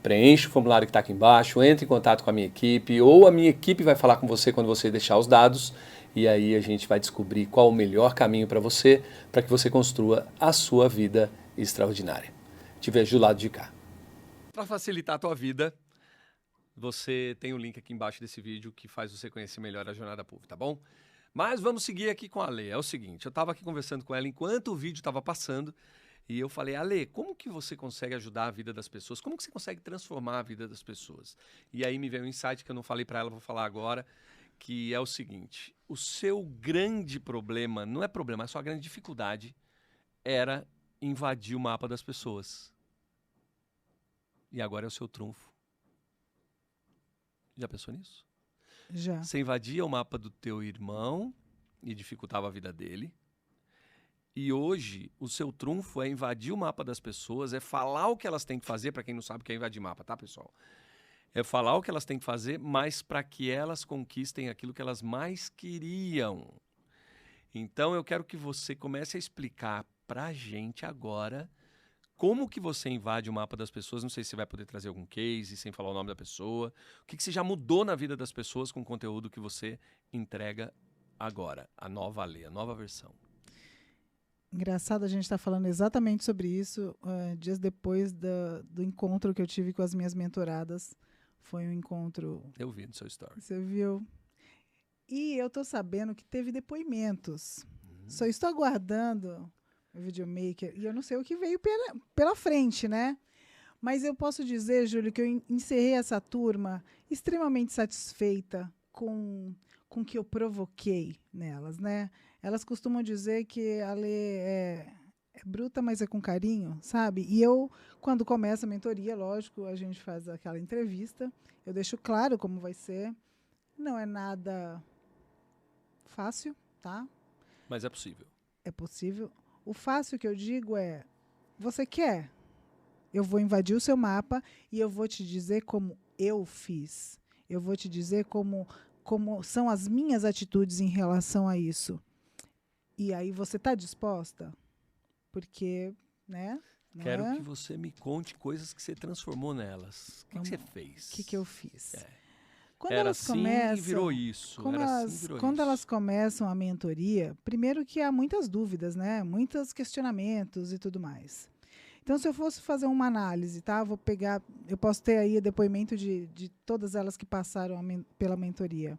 Preencha o formulário que está aqui embaixo, entre em contato com a minha equipe ou a minha equipe vai falar com você quando você deixar os dados e aí a gente vai descobrir qual o melhor caminho para que você construa a sua vida extraordinária. Te vejo do lado de cá. Para facilitar a tua vida, você tem o link aqui embaixo desse vídeo que faz você conhecer melhor a Jornada PUV, tá bom? Mas vamos seguir aqui com a Lê. É o seguinte, eu estava aqui conversando com ela enquanto o vídeo estava passando e eu falei, Ale, como que você consegue ajudar a vida das pessoas? Como que você consegue transformar a vida das pessoas? E aí me veio um insight que eu não falei para ela, vou falar agora, que é o seguinte, o seu grande problema, não é problema, a sua grande dificuldade era invadir o mapa das pessoas. E agora é o seu trunfo. Já pensou nisso? Já. Você invadia o mapa do teu irmão e dificultava a vida dele. E hoje, o seu trunfo é invadir o mapa das pessoas, é falar o que elas têm que fazer, para quem não sabe o que é invadir mapa, tá, pessoal? É falar o que elas têm que fazer, mas para que elas conquistem aquilo que elas mais queriam. Então, eu quero que você comece a explicar pra gente agora como que você invade o mapa das pessoas. Não sei se você vai poder trazer algum case sem falar o nome da pessoa. O que você já mudou na vida das pessoas com o conteúdo que você entrega agora? A nova Alê, a nova versão. Engraçado, a gente está falando exatamente sobre isso dias depois do encontro que eu tive com as minhas mentoradas. Foi um encontro... Eu vi no seu story. Você viu? E eu tô sabendo que teve depoimentos. Só estou aguardando o videomaker e eu não sei o que veio pela frente, né? Mas eu posso dizer, Júlio, que eu encerrei essa turma extremamente satisfeita com o que eu provoquei nelas, né? Elas costumam dizer que a Lê é bruta, mas é com carinho, sabe? E eu, quando começa a mentoria, lógico, a gente faz aquela entrevista, eu deixo claro como vai ser. Não é nada fácil, tá? Mas é possível. É possível. O fácil que eu digo é, você quer? Eu vou invadir o seu mapa e eu vou te dizer como eu fiz. Eu vou te dizer como são as minhas atitudes em relação a isso. E aí você está disposta? Porque, né? Quero que você me conte coisas que você transformou nelas. O que você fez? O que eu fiz? Quando era assim começam, e virou isso. Quando elas começam a mentoria, primeiro que há muitas dúvidas, né? Muitos questionamentos e tudo mais. Então, se eu fosse fazer uma análise, tá? Eu posso ter aí o depoimento de todas elas que passaram pela mentoria.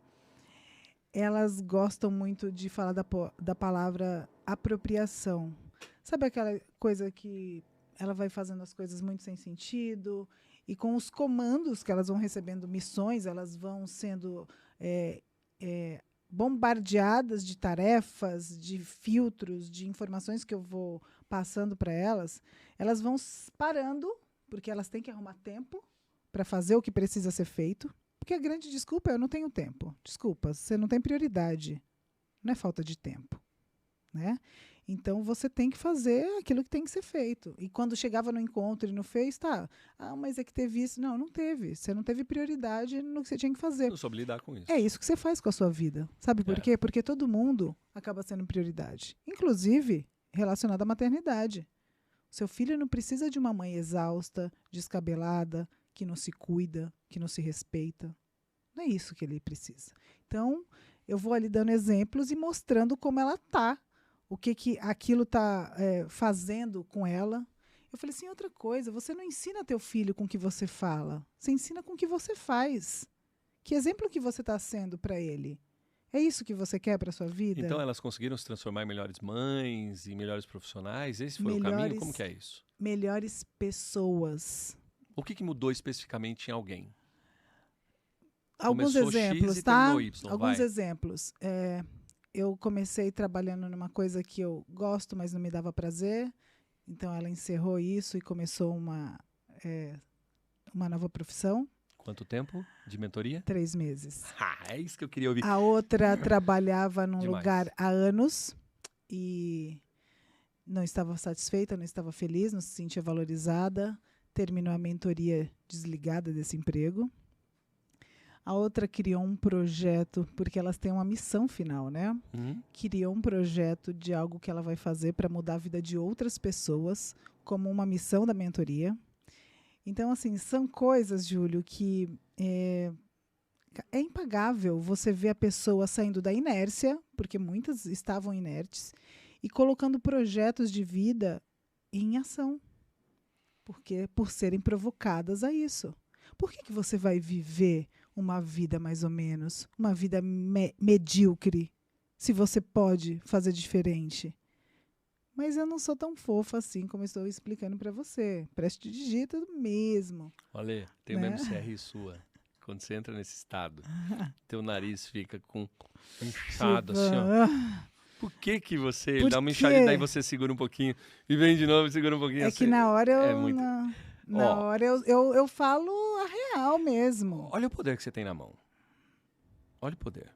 Elas gostam muito de falar da palavra apropriação. Sabe aquela coisa que ela vai fazendo as coisas muito sem sentido? E com os comandos que elas vão recebendo, missões, elas vão sendo bombardeadas de tarefas, de filtros, de informações que eu vou passando para elas. Elas vão parando, porque elas têm que arrumar tempo para fazer o que precisa ser feito. Porque a grande desculpa é: eu não tenho tempo. Desculpa, você não tem prioridade. Não é falta de tempo, né? Então, você tem que fazer aquilo que tem que ser feito. E quando chegava no encontro e não fez, tá. Mas é que teve isso. Não, não teve. Você não teve prioridade no que você tinha que fazer. Não soube lidar com isso. É isso que você faz com a sua vida. Sabe por quê? Porque todo mundo acaba sendo prioridade. Inclusive, relacionado à maternidade. Seu filho não precisa de uma mãe exausta, descabelada, que não se cuida, que não se respeita. Não é isso que ele precisa. Então, eu vou ali dando exemplos e mostrando como ela está. O que aquilo está fazendo com ela. Eu falei assim, outra coisa, você não ensina teu filho com o que você fala, você ensina com o que você faz. Que exemplo que você está sendo para ele? É isso que você quer para sua vida? Então elas conseguiram se transformar em melhores mães e melhores profissionais? Esse foi o caminho? Como que é isso? Melhores pessoas. O que mudou especificamente em alguém? Alguns Começou exemplos, X e tá? terminou Y, Alguns vai. exemplos. Eu comecei trabalhando numa coisa que eu gosto, mas não me dava prazer. Então, ela encerrou isso e começou uma nova profissão. Quanto tempo de mentoria? 3 meses. É isso que eu queria ouvir. A outra trabalhava num lugar há anos e não estava satisfeita, não estava feliz, não se sentia valorizada. Terminou a mentoria desligada desse emprego. A outra criou um projeto, porque elas têm uma missão final, né? Criou um projeto de algo que ela vai fazer para mudar a vida de outras pessoas, como uma missão da mentoria. Então, assim, são coisas, Júlio, que é impagável você ver a pessoa saindo da inércia, porque muitas estavam inertes, e colocando projetos de vida em ação, por serem provocadas a isso. Por que você vai viver uma vida mais ou menos, uma vida medíocre, se você pode fazer diferente? Mas eu não sou tão fofa assim como estou explicando para você. Preste digita mesmo. Olha, tem uma MCR sua. Quando você entra nesse estado, teu nariz fica com inchado assim, ó. Por que você dá uma inchada e daí você segura um pouquinho e vem de novo e segura um pouquinho? É que na hora eu... muito... Na hora eu falo a real mesmo. Olha o poder que você tem na mão. Olha o poder.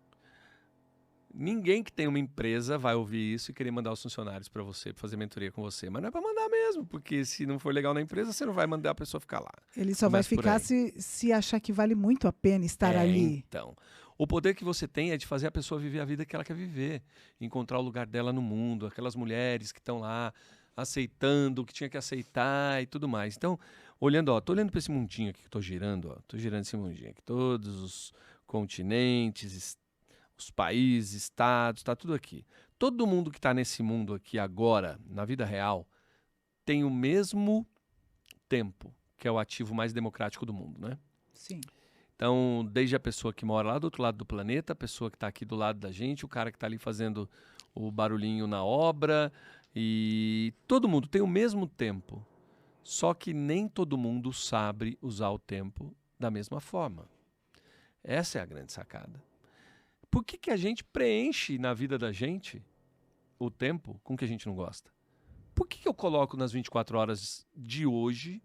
Ninguém que tem uma empresa vai ouvir isso e querer mandar os funcionários para você, pra fazer mentoria com você. Mas não é para mandar mesmo, porque se não for legal na empresa, você não vai mandar a pessoa ficar lá. Ele só vai Começa por ficar aí. se achar que vale muito a pena estar ali. Então, o poder que você tem é de fazer a pessoa viver a vida que ela quer viver, encontrar o lugar dela no mundo, aquelas mulheres que estão lá aceitando o que tinha que aceitar e tudo mais. Então, tô olhando para esse mundinho aqui que tô girando esse mundinho aqui, todos os continentes, os países, estados, tá tudo aqui. Todo mundo que está nesse mundo aqui agora, na vida real, tem o mesmo tempo, que é o ativo mais democrático do mundo, né? Sim. Então, desde a pessoa que mora lá do outro lado do planeta, a pessoa que está aqui do lado da gente, o cara que está ali fazendo o barulhinho na obra, e todo mundo tem o mesmo tempo. Só que nem todo mundo sabe usar o tempo da mesma forma. Essa é a grande sacada. Por que a gente preenche na vida da gente o tempo com o que a gente não gosta? Por que eu coloco nas 24 horas de hoje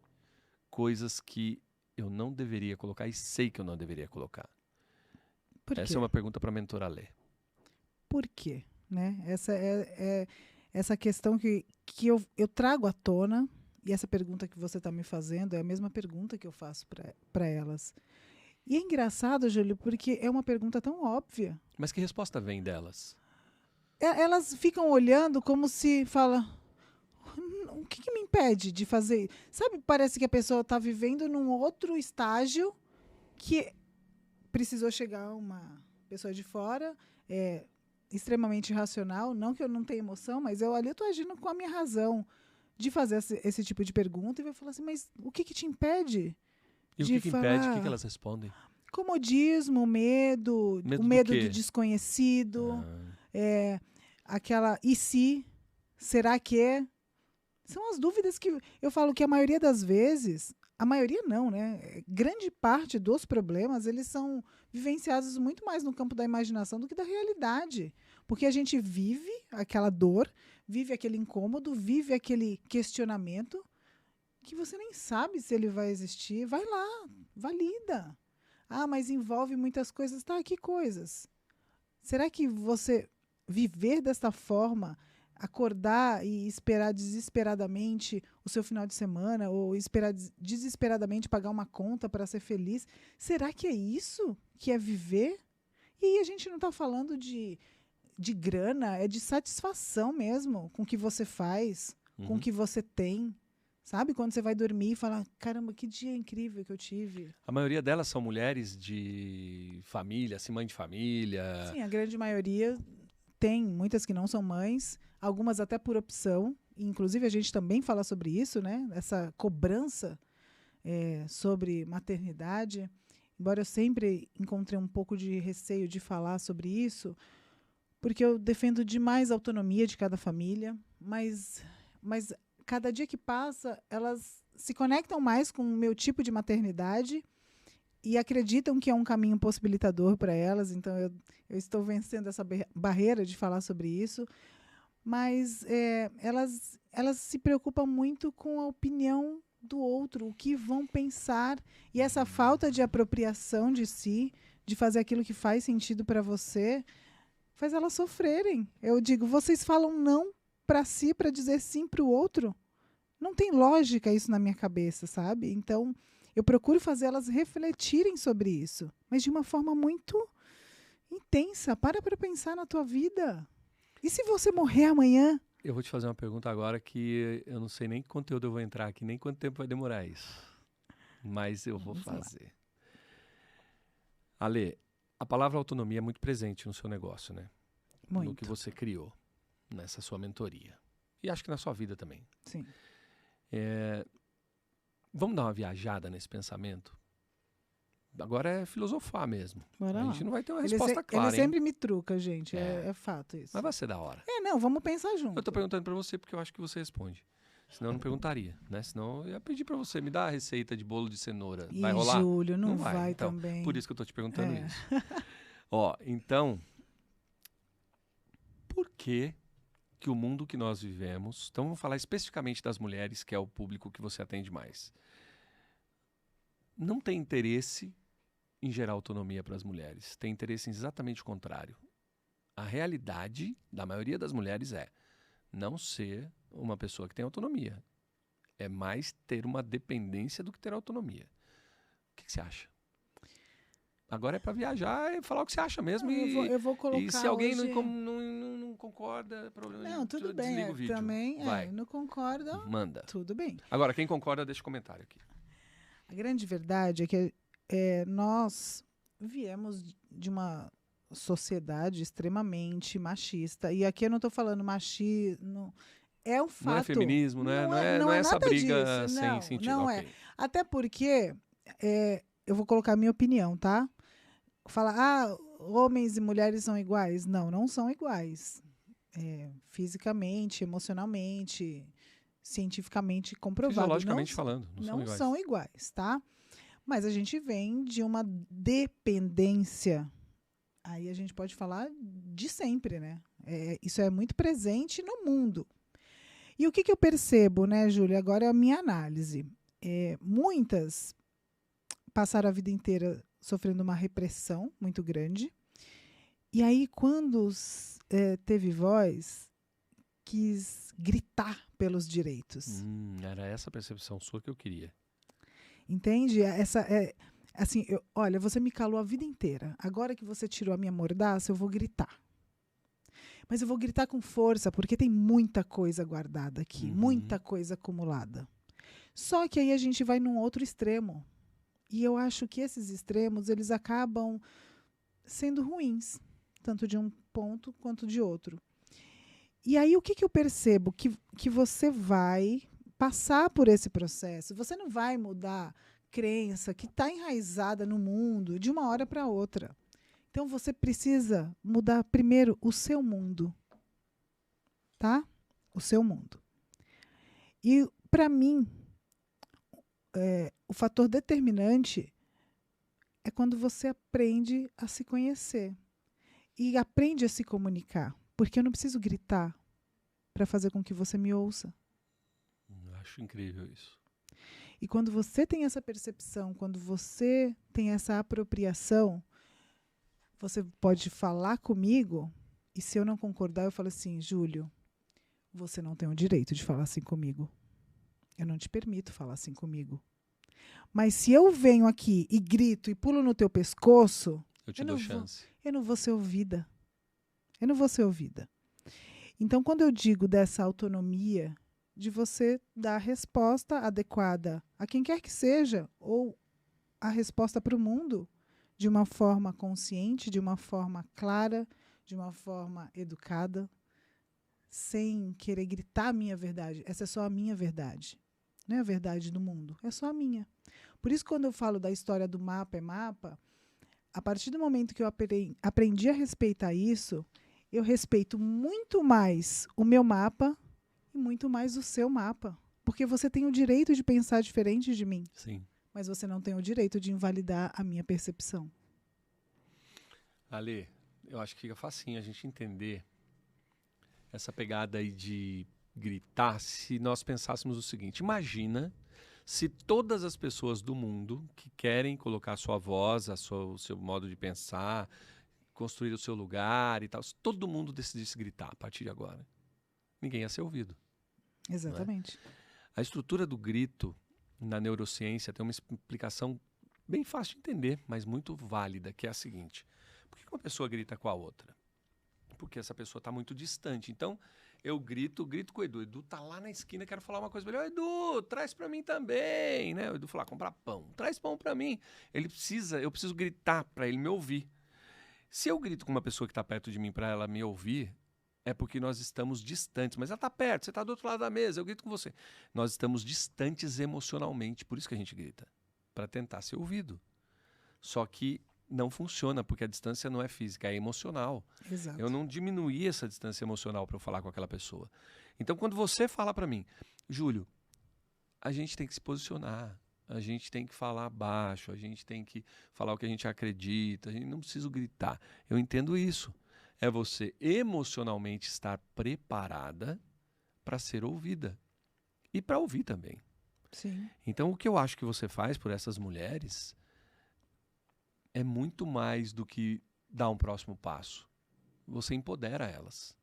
coisas que eu não deveria colocar e sei que eu não deveria colocar? Por quê? Essa é uma pergunta para a mentora Lê. Por quê? Né? Essa questão que eu trago à tona, e essa pergunta que você está me fazendo é a mesma pergunta que eu faço para elas. E é engraçado, Júlio, porque é uma pergunta tão óbvia. Mas que resposta vem delas? Elas ficam olhando como se fala, o que me impede de fazer? Sabe, parece que a pessoa está vivendo num outro estágio que precisou chegar uma pessoa de fora, extremamente racional, não que eu não tenha emoção, mas eu ali estou agindo com a minha razão de fazer esse tipo de pergunta e vai falar assim, mas o que te impede? E o que impede? O que elas respondem? Comodismo, medo, Medo o do medo quê? do desconhecido, aquela e se, será que? São as dúvidas que eu falo que a maioria das vezes, a maioria não, né? Grande parte dos problemas, eles são vivenciados muito mais no campo da imaginação do que da realidade. Porque a gente vive aquela dor, vive aquele incômodo, vive aquele questionamento que você nem sabe se ele vai existir. Vai lá, valida. Ah, mas envolve muitas coisas. Tá, que coisas? Será que você viver desta forma, acordar e esperar desesperadamente o seu final de semana, ou esperar desesperadamente pagar uma conta para ser feliz, será que é isso que é viver? E aí a gente não está falando de grana, é de satisfação mesmo com o que você faz, com o que você tem. Sabe? Quando você vai dormir e fala, caramba, que dia incrível que eu tive. A maioria delas são mulheres de família, assim, mãe de família. Sim, a grande maioria tem, muitas que não são mães, algumas até por opção. Inclusive, a gente também fala sobre isso, né? Essa cobrança sobre maternidade. Embora eu sempre encontrei um pouco de receio de falar sobre isso, porque eu defendo demais a autonomia de cada família, mas cada dia que passa, elas se conectam mais com o meu tipo de maternidade e acreditam que é um caminho possibilitador para elas. Então, eu estou vencendo essa barreira de falar sobre isso. Mas elas se preocupam muito com a opinião do outro, o que vão pensar. E essa falta de apropriação de si, de fazer aquilo que faz sentido para você, faz elas sofrerem. Eu digo, vocês falam não para si para dizer sim para o outro? Não tem lógica isso na minha cabeça, sabe? Então, eu procuro fazer elas refletirem sobre isso, mas de uma forma muito intensa. Para pensar na tua vida. E se você morrer amanhã? Eu vou te fazer uma pergunta agora que eu não sei nem que conteúdo eu vou entrar aqui, nem quanto tempo vai demorar isso. Mas eu vou fazer. Ale, a palavra autonomia é muito presente no seu negócio, né? Muito. No que você criou, nessa sua mentoria. E acho que na sua vida também. Sim. Vamos dar uma viajada nesse pensamento? Agora é filosofar mesmo. Bora a lá. gente não vai ter uma resposta clara, Ele sempre me truca, gente. É fato isso. Mas vai ser da hora. Não, vamos pensar junto. Eu tô perguntando pra você porque eu acho que você responde. Senão eu não perguntaria, né? Senão eu ia pedir pra você, me dar a receita de bolo de cenoura. Vai rolar? Júlio, não vai então, também. Por isso que eu tô te perguntando isso. Ó, então, por que o mundo que nós vivemos, então vamos falar especificamente das mulheres, que é o público que você atende mais, não tem interesse em gerar autonomia para as mulheres, tem interesse em exatamente o contrário. A realidade da maioria das mulheres é não ser uma pessoa que tem autonomia. É mais ter uma dependência do que ter autonomia. O que você acha? Agora é para viajar e falar o que você acha mesmo. Não, eu vou colocar e se alguém hoje... não concorda, problema, Não, tudo bem. desliga o vídeo. Também, Vai, não concorda, manda. tudo bem. Agora, quem concorda, deixa um comentário aqui. A grande verdade é que nós viemos de uma sociedade extremamente machista. E aqui eu não estou falando machismo. É um fato. Não é feminismo, não é essa nada briga disso. sem Não, sentido. não Ok. é. Até porque, eu vou colocar a minha opinião, tá? Falar, homens e mulheres são iguais. Não, não são iguais. Fisicamente, emocionalmente, cientificamente comprovado. Fisiologicamente falando, não são iguais, tá? Mas a gente vem de uma dependência. Aí a gente pode falar de sempre, né? Isso é muito presente no mundo. E o que eu percebo, né, Júlia? Agora é a minha análise. Muitas passaram a vida inteira sofrendo uma repressão muito grande. E aí, quando teve voz, quis gritar pelos direitos. Era essa a percepção sua que eu queria. Entende? Assim, olha, você me calou a vida inteira. Agora que você tirou a minha mordaça, eu vou gritar. Mas eu vou gritar com força, porque tem muita coisa guardada aqui, muita coisa acumulada. Só que aí a gente vai num outro extremo. E eu acho que esses extremos, eles acabam sendo ruins, tanto de um ponto quanto de outro. E aí o que eu percebo? Que você vai passar por esse processo. Você não vai mudar crença que está enraizada no mundo de uma hora para outra. Então você precisa mudar primeiro o seu mundo, tá? O seu mundo. E para mim, o fator determinante é quando você aprende a se conhecer e aprende a se comunicar, porque eu não preciso gritar para fazer com que você me ouça. Eu acho incrível isso. E quando você tem essa percepção, quando você tem essa apropriação, você pode falar comigo e se eu não concordar, eu falo assim, Júlio, você não tem o direito de falar assim comigo. Eu não te permito falar assim comigo. Mas se eu venho aqui e grito e pulo no teu pescoço, eu te dou chance. Eu não vou ser ouvida. Eu não vou ser ouvida. Então, quando eu digo dessa autonomia, de você dar a resposta adequada a quem quer que seja, ou a resposta para o mundo, de uma forma consciente, de uma forma clara, de uma forma educada, sem querer gritar a minha verdade. Essa é só a minha verdade. Não é a verdade do mundo, é só a minha. Por isso, quando eu falo da história do mapa é mapa, a partir do momento que eu aprendi a respeitar isso, eu respeito muito mais o meu mapa e muito mais o seu mapa. Porque você tem o direito de pensar diferente de mim. Sim. Mas você não tem o direito de invalidar a minha percepção. Ale, eu acho que fica facinho a gente entender essa pegada aí de gritar se nós pensássemos o seguinte. Imagina se todas as pessoas do mundo que querem colocar a sua voz, o seu modo de pensar, construir o seu lugar e tal, se todo mundo decidisse gritar a partir de agora, ninguém ia ser ouvido. Exatamente. A estrutura do grito na neurociência tem uma explicação bem fácil de entender, mas muito válida, que é a seguinte. Por que uma pessoa grita com a outra? Porque essa pessoa está muito distante. Então, eu grito com o Edu. O Edu está lá na esquina, quero falar uma coisa para ele. Edu, traz para mim também. Né? O Edu fala, comprar pão. Traz pão para mim. Eu preciso gritar para ele me ouvir. Se eu grito com uma pessoa que está perto de mim para ela me ouvir, é porque nós estamos distantes. Mas ela está perto, você está do outro lado da mesa, eu grito com você. Nós estamos distantes emocionalmente, por isso que a gente grita. Para tentar ser ouvido. Só que não funciona, porque a distância não é física, é emocional. Exato. Eu não diminuí essa distância emocional para eu falar com aquela pessoa. Então, quando você fala para mim, Júlio, a gente tem que se posicionar, a gente tem que falar baixo, a gente tem que falar o que a gente acredita, a gente não precisa gritar. Eu entendo isso. É você emocionalmente estar preparada para ser ouvida e para ouvir também. Sim. Então, o que eu acho que você faz por essas mulheres é muito mais do que dar um próximo passo. você empodera elas.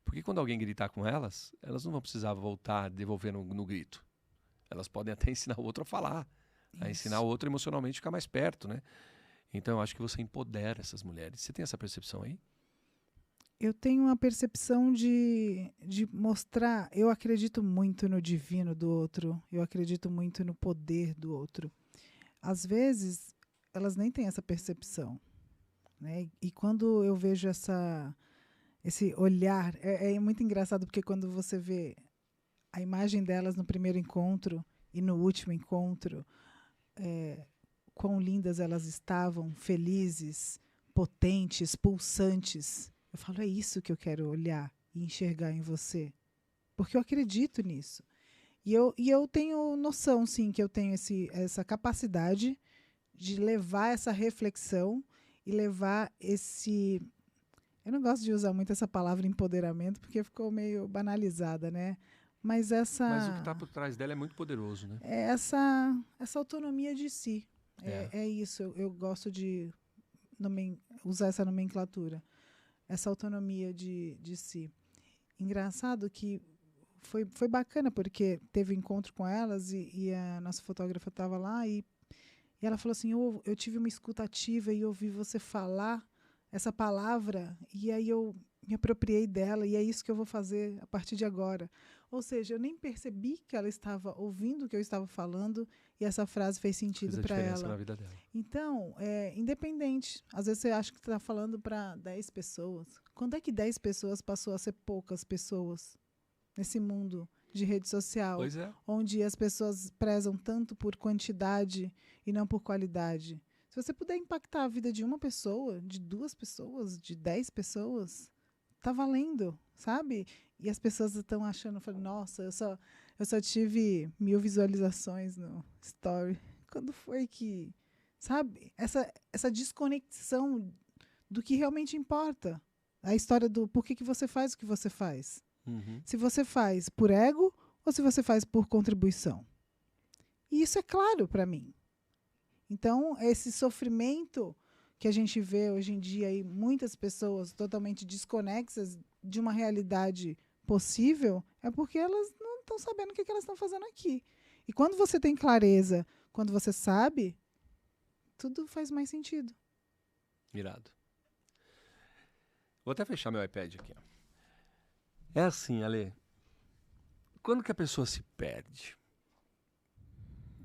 Porque quando alguém gritar com elas, elas não vão precisar voltar, devolver no grito. Elas podem até ensinar o outro a falar, a ensinar o outro emocionalmente a ficar mais perto, né? Então eu acho que você empodera essas mulheres. Você tem essa percepção aí? Eu tenho uma percepção de mostrar. Eu acredito muito no divino do outro. Eu acredito muito no poder do outro. Às vezes, elas nem têm essa percepção, né? E quando eu vejo esse olhar, é muito engraçado, porque quando você vê a imagem delas no primeiro encontro e no último encontro, quão lindas elas estavam, felizes, potentes, pulsantes. Eu falo, é isso que eu quero olhar e enxergar em você. Porque eu acredito nisso. E eu tenho noção, sim, que eu tenho essa capacidade de levar essa reflexão e levar esse... Eu não gosto de usar muito essa palavra empoderamento, porque ficou meio banalizada, né? Mas Mas o que está por trás dela é muito poderoso, né? é essa autonomia de si. É isso, eu gosto de usar essa nomenclatura. Essa autonomia de si. Engraçado que foi bacana, porque teve encontro com elas e a nossa fotógrafa estava lá e ela falou assim, eu tive uma escuta ativa e ouvi você falar essa palavra e aí eu me apropriei dela e é isso que eu vou fazer a partir de agora. Ou seja, eu nem percebi que ela estava ouvindo o que eu estava falando e essa frase fez sentido para ela. Na vida dela. Então, independente. Às vezes você acha que está falando para 10 pessoas. Quando é que 10 pessoas passou a ser poucas pessoas nesse mundo de rede social? Pois é. Onde as pessoas prezam tanto por quantidade e não por qualidade. Se você puder impactar a vida de uma pessoa, de 2 pessoas, de 10 pessoas, tá valendo, sabe? E as pessoas estão achando, falando, nossa, eu só tive 1000 visualizações no story. Quando foi que... Sabe? Essa desconexão do que realmente importa. A história do porquê que você faz o que você faz. Uhum. Se você faz por ego ou se você faz por contribuição. E isso é claro para mim. Então, esse sofrimento que a gente vê hoje em dia, aí, muitas pessoas totalmente desconexas de uma realidade possível, é porque elas não estão sabendo o que elas estão fazendo aqui. E quando você tem clareza, quando você sabe, tudo faz mais sentido. Irado. Vou até fechar meu iPad aqui. É assim, Ale. Quando que a pessoa se perde?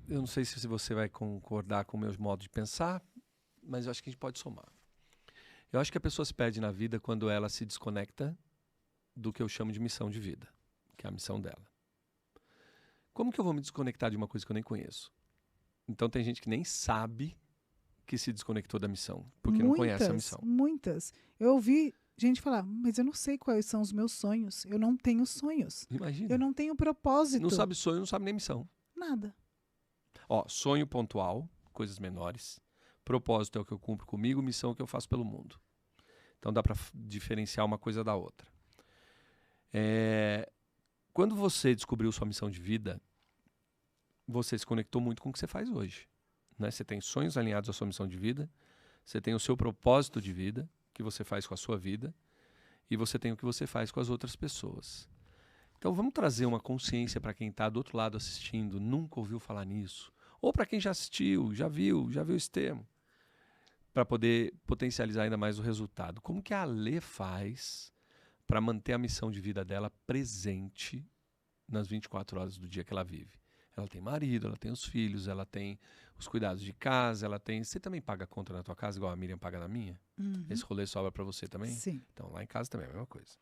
Eu não sei se você vai concordar com meus modos de pensar, mas eu acho que a gente pode somar. Eu acho que a pessoa se perde na vida quando ela se desconecta do que eu chamo de missão de vida, que é a missão dela. Como que eu vou me desconectar de uma coisa que eu nem conheço? Então tem gente que nem sabe que se desconectou da missão, porque não conhece a missão. Muitas. Eu ouvi gente falar, mas eu não sei quais são os meus sonhos. Eu não tenho sonhos. Imagina. Eu não tenho propósito. Não sabe sonho, não sabe nem missão. Nada. Ó, sonho pontual, coisas menores. Propósito é o que eu cumpro comigo, missão é o que eu faço pelo mundo. Então dá para diferenciar uma coisa da outra. Quando você descobriu sua missão de vida, você se conectou muito com o que você faz hoje. Né? Você tem sonhos alinhados à sua missão de vida, você tem o seu propósito de vida, que você faz com a sua vida, e você tem o que você faz com as outras pessoas. Então vamos trazer uma consciência para quem está do outro lado assistindo, nunca ouviu falar nisso, ou para quem já assistiu, já viu esse termo, para poder potencializar ainda mais o resultado. Como que a Ale faz para manter a missão de vida dela presente nas 24 horas do dia que ela vive? Ela tem marido, ela tem os filhos, ela tem os cuidados de casa, ela tem... Você também paga a conta na tua casa, igual a Miriam paga na minha? Uhum. Esse rolê sobra para você também? Sim. Então, lá em casa também é a mesma coisa.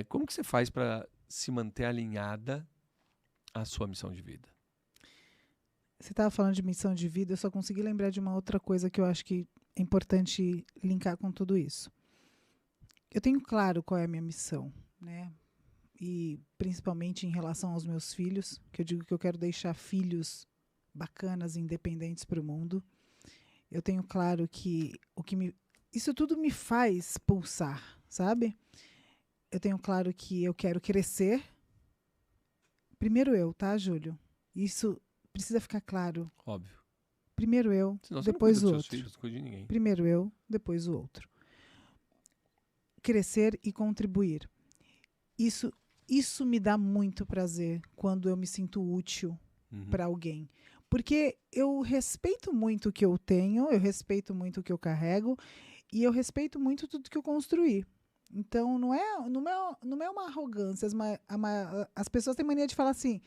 Como que você faz para se manter alinhada à sua missão de vida? Você estava falando de missão de vida, eu só consegui lembrar de uma outra coisa que eu acho que é importante linkar com tudo isso. Eu tenho claro qual é a minha missão, né? E principalmente em relação aos meus filhos, que eu digo que eu quero deixar filhos bacanas, independentes para o mundo. Eu tenho claro que isso tudo me faz pulsar, sabe? Eu tenho claro que eu quero crescer. Primeiro eu, tá, Júlio? Isso precisa ficar claro. Óbvio. Primeiro eu, Senão depois você não o cuida dos outro. seus filhos, não cuida de ninguém. Primeiro eu, depois o outro. crescer e contribuir. Isso me dá muito prazer quando eu me sinto útil para alguém. Porque eu respeito muito o que eu tenho, eu respeito muito o que eu carrego e eu respeito muito tudo que eu construí. Então, não é uma arrogância. As pessoas têm mania de falar assim,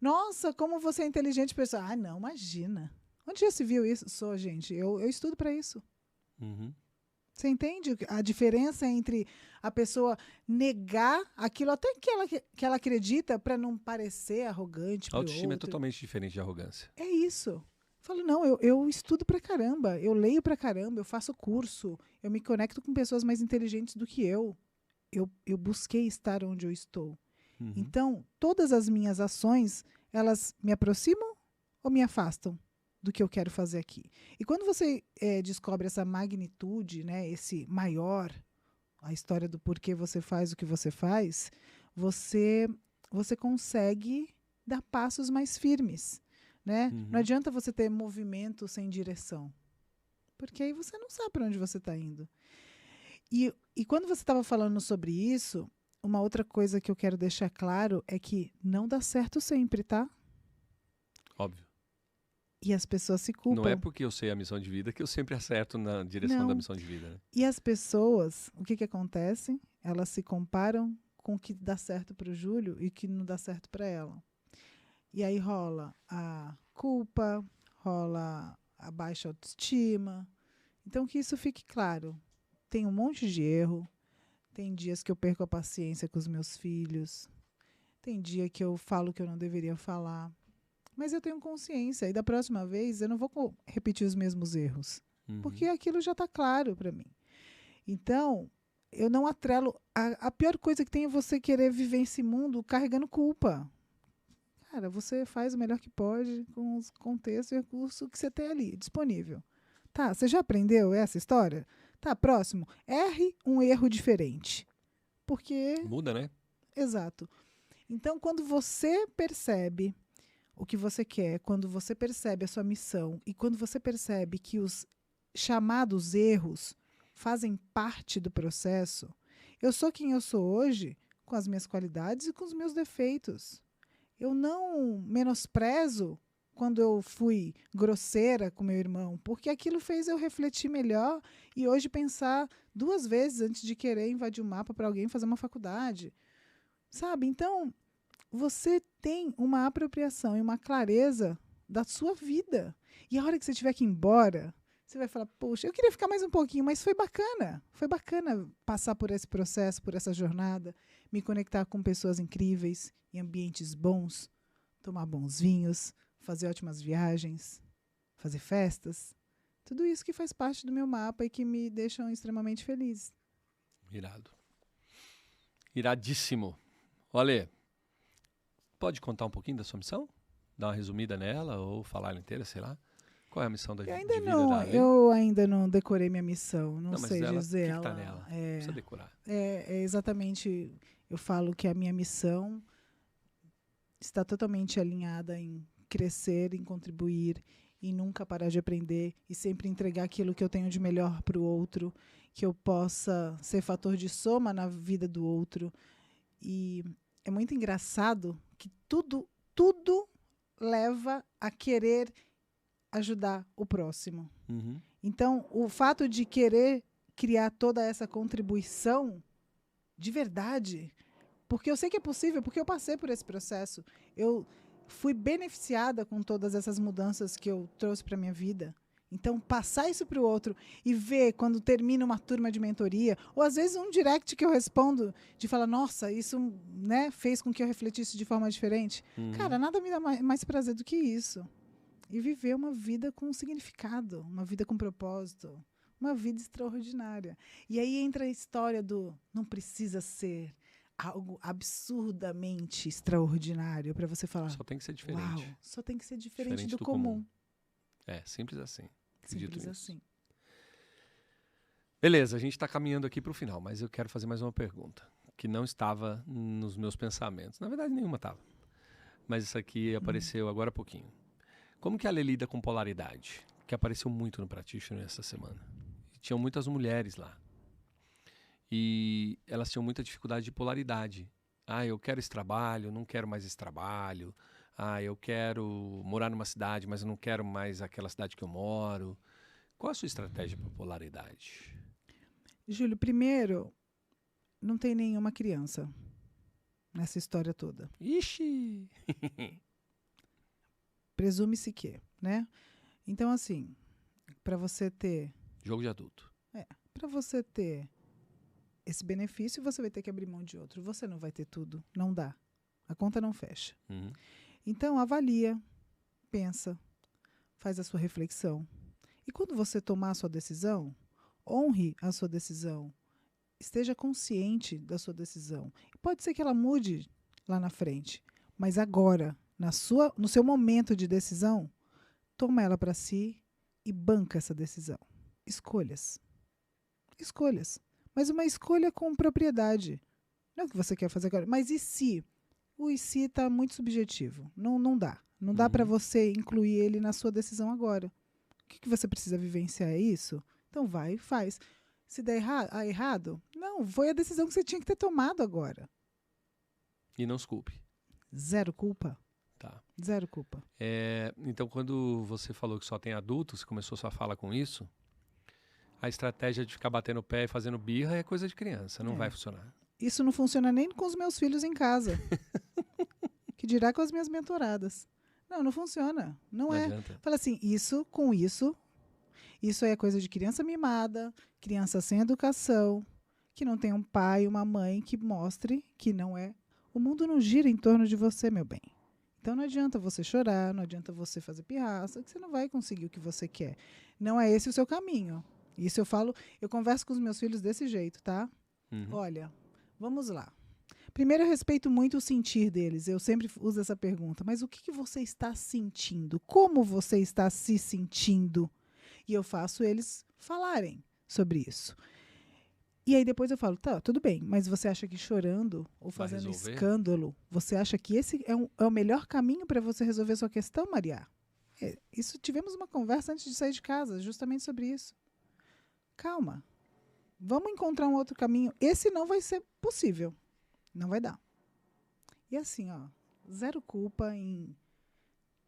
nossa, como você é inteligente. Pessoal, ah, não, imagina. Onde já se viu isso? Gente, eu estudo para isso. Você entende a diferença entre a pessoa negar aquilo até que ela acredita para não parecer arrogante pro Autoestima é outro? totalmente diferente de arrogância. É isso. Eu falo, não, eu estudo pra caramba, eu leio pra caramba, eu faço curso, eu me conecto com pessoas mais inteligentes do que eu. Eu busquei estar onde eu estou. Então, todas as minhas ações, elas me aproximam ou me afastam do que eu quero fazer aqui? E quando você descobre essa magnitude, né, esse maior, a história do porquê você faz o que você faz, você consegue dar passos mais firmes, né? Não adianta você ter movimento sem direção, porque aí você não sabe para onde você está indo. E quando você estava falando sobre isso, uma outra coisa que eu quero deixar claro é que não dá certo sempre, tá? Óbvio. E as pessoas se culpam. Não é porque eu sei a missão de vida que eu sempre acerto na direção da missão de vida. Né? E as pessoas, o que acontece? Elas se comparam com o que dá certo para o Júlio e o que não dá certo para ela. E aí rola a culpa, rola a baixa autoestima. Então, que isso fique claro. Tem um monte de erro. Tem dias que eu perco a paciência com os meus filhos. Tem dia que eu falo que eu não deveria falar. Mas eu tenho consciência. E da próxima vez eu não vou repetir os mesmos erros. Porque aquilo já está claro para mim. Então, eu não atrelo. A pior coisa que tem é você querer viver esse mundo carregando culpa. Cara, você faz o melhor que pode com os contextos e recursos que você tem ali disponível. Tá, você já aprendeu essa história? Tá, próximo. Erre um erro diferente. Porque... Muda, né? Exato. Então, quando você percebe o que você quer, quando você percebe a sua missão e quando você percebe que os chamados erros fazem parte do processo, eu sou quem eu sou hoje com as minhas qualidades e com os meus defeitos. Eu não menosprezo quando eu fui grosseira com meu irmão, porque aquilo fez eu refletir melhor e hoje pensar 2 vezes antes de querer invadir o mapa para alguém fazer uma faculdade. Sabe? Então, você tem uma apropriação e uma clareza da sua vida. E a hora que você tiver que ir embora, você vai falar, poxa, eu queria ficar mais um pouquinho, mas foi bacana. Foi bacana passar por esse processo, por essa jornada, me conectar com pessoas incríveis, em ambientes bons, tomar bons vinhos, fazer ótimas viagens, fazer festas. Tudo isso que faz parte do meu mapa e que me deixam extremamente feliz. Irado. Iradíssimo. Olha, pode contar um pouquinho da sua missão? Dar uma resumida nela ou falar ela inteira, sei lá? Qual é a missão de vida da Ale? Eu ainda não decorei minha missão, não sei mas dizer. O que tá nela? Precisa decorar. É exatamente, eu falo que a minha missão está totalmente alinhada em crescer, em contribuir, em nunca parar de aprender e sempre entregar aquilo que eu tenho de melhor para o outro, que eu possa ser fator de soma na vida do outro. E é muito engraçado que tudo leva a querer ajudar o próximo. Então, o fato de querer criar toda essa contribuição de verdade, porque eu sei que é possível, porque eu passei por esse processo. Eu fui beneficiada com todas essas mudanças que eu trouxe para a minha vida. Então, passar isso para o outro e ver quando termina uma turma de mentoria, ou às vezes um direct que eu respondo, de falar, nossa, isso, né, fez com que eu refletisse de forma diferente. Cara, nada me dá mais prazer do que isso. E viver uma vida com significado, uma vida com propósito, uma vida extraordinária. E aí entra a história do não precisa ser algo absurdamente extraordinário para você falar. Só tem que ser diferente. Uau, só tem que ser diferente do comum. É, simples assim. Simples assim. Beleza, a gente está caminhando aqui para o final, mas eu quero fazer mais uma pergunta, que não estava nos meus pensamentos. Na verdade, nenhuma estava. Mas isso aqui apareceu agora há pouquinho. Como que a Ale lida com polaridade? Que apareceu muito no Practitioner essa semana. E tinham muitas mulheres lá. E elas tinham muita dificuldade de polaridade. Ah, eu quero esse trabalho, não quero mais esse trabalho. Ah, eu quero morar numa cidade, mas eu não quero mais aquela cidade que eu moro. Qual a sua estratégia para polaridade? Júlio, primeiro, não tem nenhuma criança nessa história toda. Ixi! Presume-se que, né? Então, assim, para você ter Jogo de adulto. para você ter esse benefício, você vai ter que abrir mão de outro. Você não vai ter tudo. Não dá. A conta não fecha. Uhum. Então, avalia, pensa, faz a sua reflexão. E quando você tomar a sua decisão, honre a sua decisão. Esteja consciente da sua decisão. Pode ser que ela mude lá na frente, mas agora, no seu momento de decisão, toma ela para si e banca essa decisão. Escolhas. Escolhas. Mas uma escolha com propriedade. Não é o que você quer fazer agora. Mas e se? O e se está muito subjetivo. Não dá. Não dá para você incluir ele na sua decisão agora. O que você precisa vivenciar é isso? Então vai e faz. Se der errado, não, foi a decisão que você tinha que ter tomado agora. E não se culpe. Zero culpa. Tá. Zero culpa. Então, quando você falou que só tem adultos, começou sua fala com isso, a estratégia de ficar batendo o pé e fazendo birra é coisa de criança, não vai funcionar. Isso não funciona nem com os meus filhos em casa. Que dirá com as minhas mentoradas. Não funciona. Não é. Adianta. Fala assim, isso é coisa de criança mimada, criança sem educação, que não tem um pai, uma mãe que mostre que não é. O mundo não gira em torno de você, meu bem. Então não adianta você chorar, não adianta você fazer pirraça, que você não vai conseguir o que você quer. Não é esse o seu caminho. Isso eu converso com os meus filhos desse jeito, tá? Uhum. Olha, vamos lá. Primeiro, eu respeito muito o sentir deles. Eu sempre uso essa pergunta. Mas o que você está sentindo? Como você está se sentindo? E eu faço eles falarem sobre isso. E aí depois eu falo, tá, tudo bem, mas você acha que chorando ou fazendo escândalo, você acha que esse é o melhor caminho para você resolver sua questão, Maria? Tivemos uma conversa antes de sair de casa, justamente sobre isso. Calma. Vamos encontrar um outro caminho. Esse não vai ser possível. Não vai dar. E assim, zero culpa em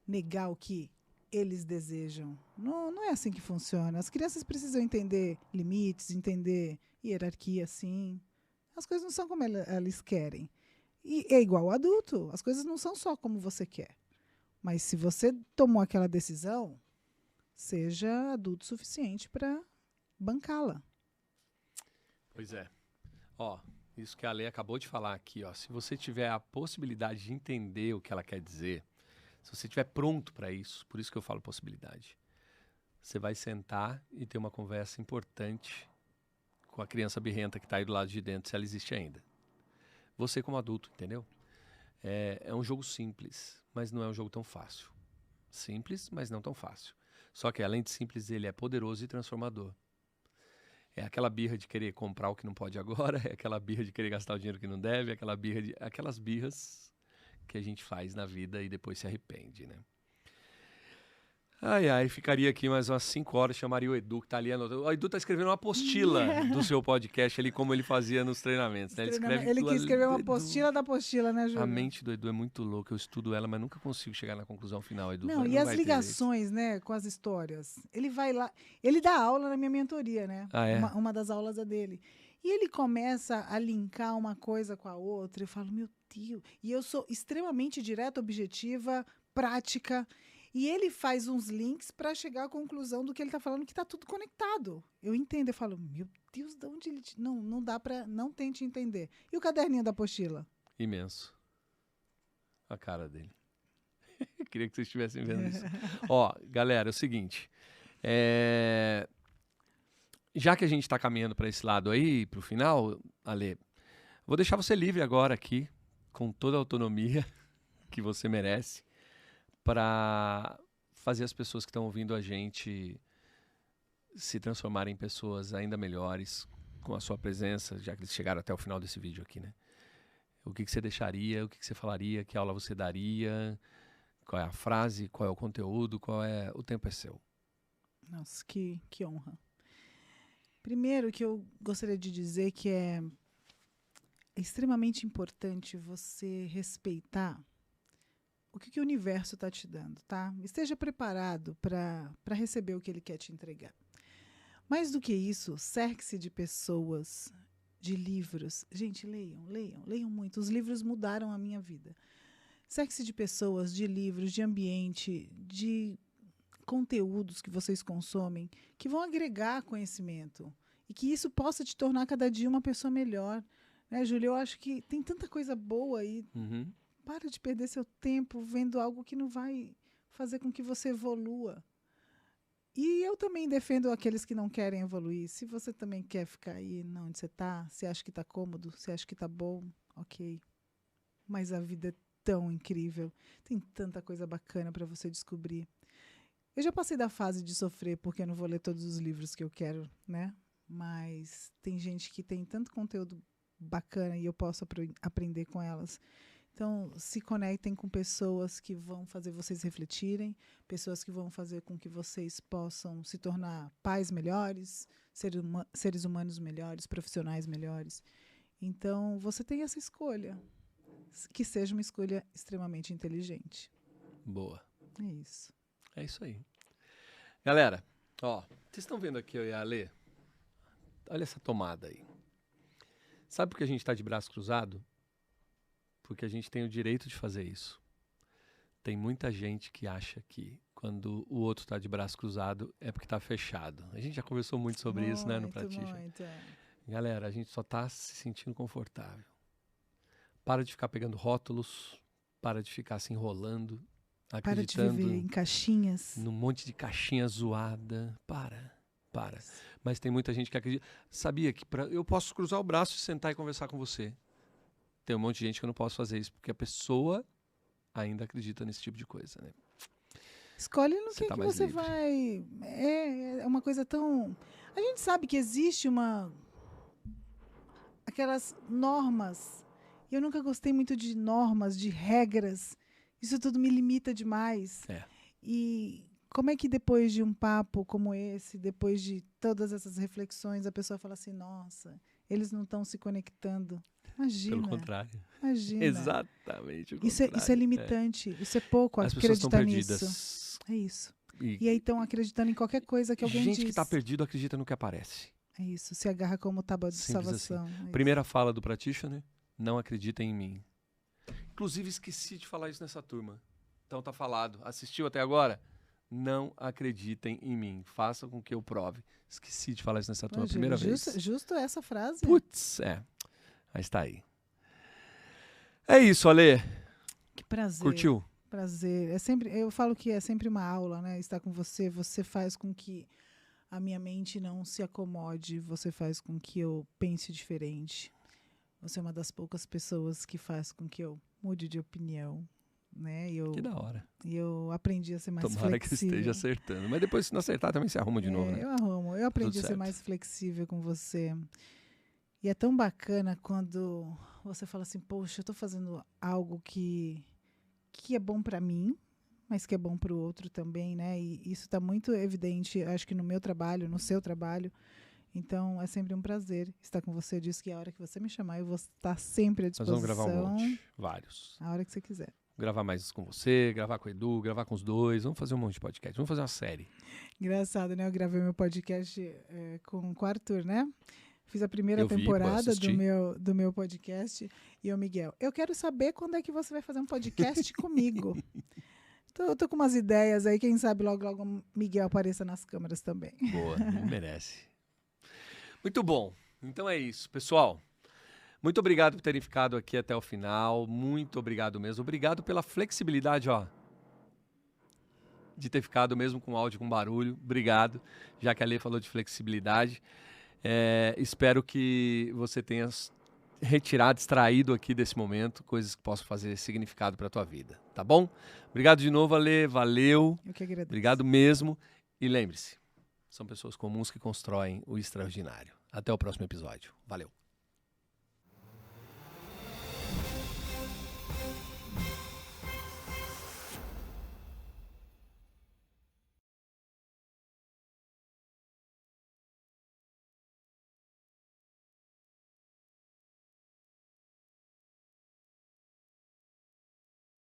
negar o que eles desejam. Não é assim que funciona. As crianças precisam entender limites, entender hierarquia, sim. As coisas não são como eles querem. E é igual ao adulto. As coisas não são só como você quer. Mas se você tomou aquela decisão, seja adulto o suficiente para bancá-la. Pois é. Isso que a Lê acabou de falar aqui, se você tiver a possibilidade de entender o que ela quer dizer, se você estiver pronto para isso, por isso que eu falo possibilidade, você vai sentar e ter uma conversa importante com a criança birrenta que está aí do lado de dentro, se ela existe ainda. Você como adulto, entendeu? É um jogo simples, mas não é um jogo tão fácil. Simples, mas não tão fácil. Só que além de simples, ele é poderoso e transformador. É aquela birra de querer comprar o que não pode agora, é aquela birra de querer gastar o dinheiro que não deve, aquelas birras que a gente faz na vida e depois se arrepende, né? Ficaria aqui mais umas 5 horas, chamaria o Edu, que tá ali anotando. O Edu tá escrevendo uma apostila do seu podcast ali, como ele fazia nos treinamentos, né? Ele quis escrever uma apostila da apostila, né, Júlio? A mente do Edu é muito louca, eu estudo ela, mas nunca consigo chegar na conclusão final, Edu. Não, e as ligações, né, com as histórias. Ele vai lá, ele dá aula na minha mentoria, né? Uma das aulas é dele. E ele começa a linkar uma coisa com a outra, eu falo, meu Deus. E eu sou extremamente direta, objetiva, prática. E ele faz uns links para chegar à conclusão do que ele está falando, que está tudo conectado. Eu entendo, eu falo, meu Deus, de onde ele... Não dá para... Não tente entender. E o caderninho da apostila? Imenso. A cara dele. Eu queria que vocês estivessem vendo isso. Galera, é o seguinte. Já que a gente está caminhando para esse lado aí, para o final, Ale, vou deixar você livre agora aqui, com toda a autonomia que você merece, para fazer as pessoas que estão ouvindo a gente se transformarem em pessoas ainda melhores com a sua presença, já que eles chegaram até o final desse vídeo aqui, né? O que você deixaria, o que você falaria, que aula você daria, qual é a frase, qual é o conteúdo, o tempo é seu. Nossa, que honra. Primeiro que eu gostaria de dizer que é extremamente importante você respeitar o que o universo está te dando, tá? Esteja preparado para receber o que ele quer te entregar. Mais do que isso, cerque-se de pessoas, de livros. Gente, leiam muito. Os livros mudaram a minha vida. Cerque-se de pessoas, de livros, de ambiente, de conteúdos que vocês consomem, que vão agregar conhecimento e que isso possa te tornar cada dia uma pessoa melhor. Né, Júlia? Eu acho que tem tanta coisa boa aí. Para de perder seu tempo vendo algo que não vai fazer com que você evolua. E eu também defendo aqueles que não querem evoluir. Se você também quer ficar aí onde você está, se acha que está cômodo, se acha que está bom, ok. Mas a vida é tão incrível. Tem tanta coisa bacana para você descobrir. Eu já passei da fase de sofrer porque eu não vou ler todos os livros que eu quero, né? Mas tem gente que tem tanto conteúdo bacana e eu posso aprender com elas. Então, se conectem com pessoas que vão fazer vocês refletirem, pessoas que vão fazer com que vocês possam se tornar pais melhores, seres humanos melhores, profissionais melhores. Então, você tem essa escolha, que seja uma escolha extremamente inteligente. Boa. É isso. É isso aí. Galera, ó, vocês estão vendo aqui eu e a Alê? Olha essa tomada aí. Sabe por que a gente está de braço cruzado? Porque a gente tem o direito de fazer isso. Tem muita gente que acha que quando o outro está de braço cruzado é porque está fechado. A gente já conversou muito sobre isso, né, no Praticha. Muito. Galera, a gente só está se sentindo confortável. Para de ficar pegando rótulos, para de ficar se enrolando, acreditando. Para de viver em caixinhas. Num monte de caixinha zoada. Para. Mas tem muita gente que acredita. Sabia que eu posso cruzar o braço e sentar e conversar com você. Tem um monte de gente que eu não posso fazer isso, porque a pessoa ainda acredita nesse tipo de coisa, né? Escolhe no que você livre. vai... É uma coisa tão... A gente sabe que existe aquelas normas. E eu nunca gostei muito de normas, de regras. Isso tudo me limita demais. E como é que depois de um papo como esse, depois de todas essas reflexões, a pessoa fala assim, nossa, eles não estão se conectando. Imagina. Pelo contrário. Imagina. Exatamente o Isso contrário. é limitante. Isso é pouco As pessoas estão acreditar perdidas. nisso. É isso. E aí estão acreditando em qualquer coisa que alguém diz. Gente que está perdido acredita no que aparece. É isso. Se agarra como tábua de Simples salvação. assim. É Primeira fala do Practitioner, não acreditem em mim. Inclusive, esqueci de falar isso nessa turma. Então tá falado. Assistiu até agora? Não acreditem em mim. Façam com que eu prove. Esqueci de falar isso nessa turma a primeira vez. Justo essa frase. Putz, Mas tá aí. É isso, Alê. Que prazer. Curtiu? Prazer. Eu falo que é sempre uma aula, né? Estar com você. Você faz com que a minha mente não se acomode. Você faz com que eu pense diferente. Você é uma das poucas pessoas que faz com que eu mude de opinião. Né? Que da hora. E eu aprendi a ser mais Tomara flexível. que esteja acertando. Mas depois, se não acertar, também se arruma de novo, né? Eu arrumo. Eu aprendi Tudo a ser certo. mais flexível com você. E é tão bacana quando você fala assim, poxa, eu estou fazendo algo que é bom para mim, mas que é bom para o outro também, né? E isso está muito evidente, acho que no meu trabalho, no seu trabalho. Então, é sempre um prazer estar com você. Eu disse que a hora que você me chamar, eu vou estar sempre à Nós disposição. vamos gravar um monte. Vários. A hora que você quiser. Gravar mais com você, gravar com o Edu, gravar com os dois. Vamos fazer um monte de podcast. Vamos fazer uma série. Engraçado, né? Eu gravei meu podcast com o Arthur, né? Fiz a primeira Eu vi, temporada assisti. do meu podcast. E o Miguel, eu quero saber quando é que você vai fazer um podcast comigo. Então, eu tô com umas ideias aí. Quem sabe logo o Miguel apareça nas câmeras também. Boa, ele merece. Muito bom. Então é isso, pessoal. Muito obrigado por terem ficado aqui até o final. Muito obrigado mesmo. Obrigado pela flexibilidade, ó. De ter ficado mesmo com áudio, com barulho. Obrigado. Já que a Lê falou de flexibilidade. Espero que você tenha retirado, extraído aqui desse momento coisas que possam fazer significado para a tua vida. Tá bom? Obrigado de novo, Alê. Valeu. Eu que agradeço. Obrigado mesmo. E lembre-se, são pessoas comuns que constroem o extraordinário. Até o próximo episódio. Valeu.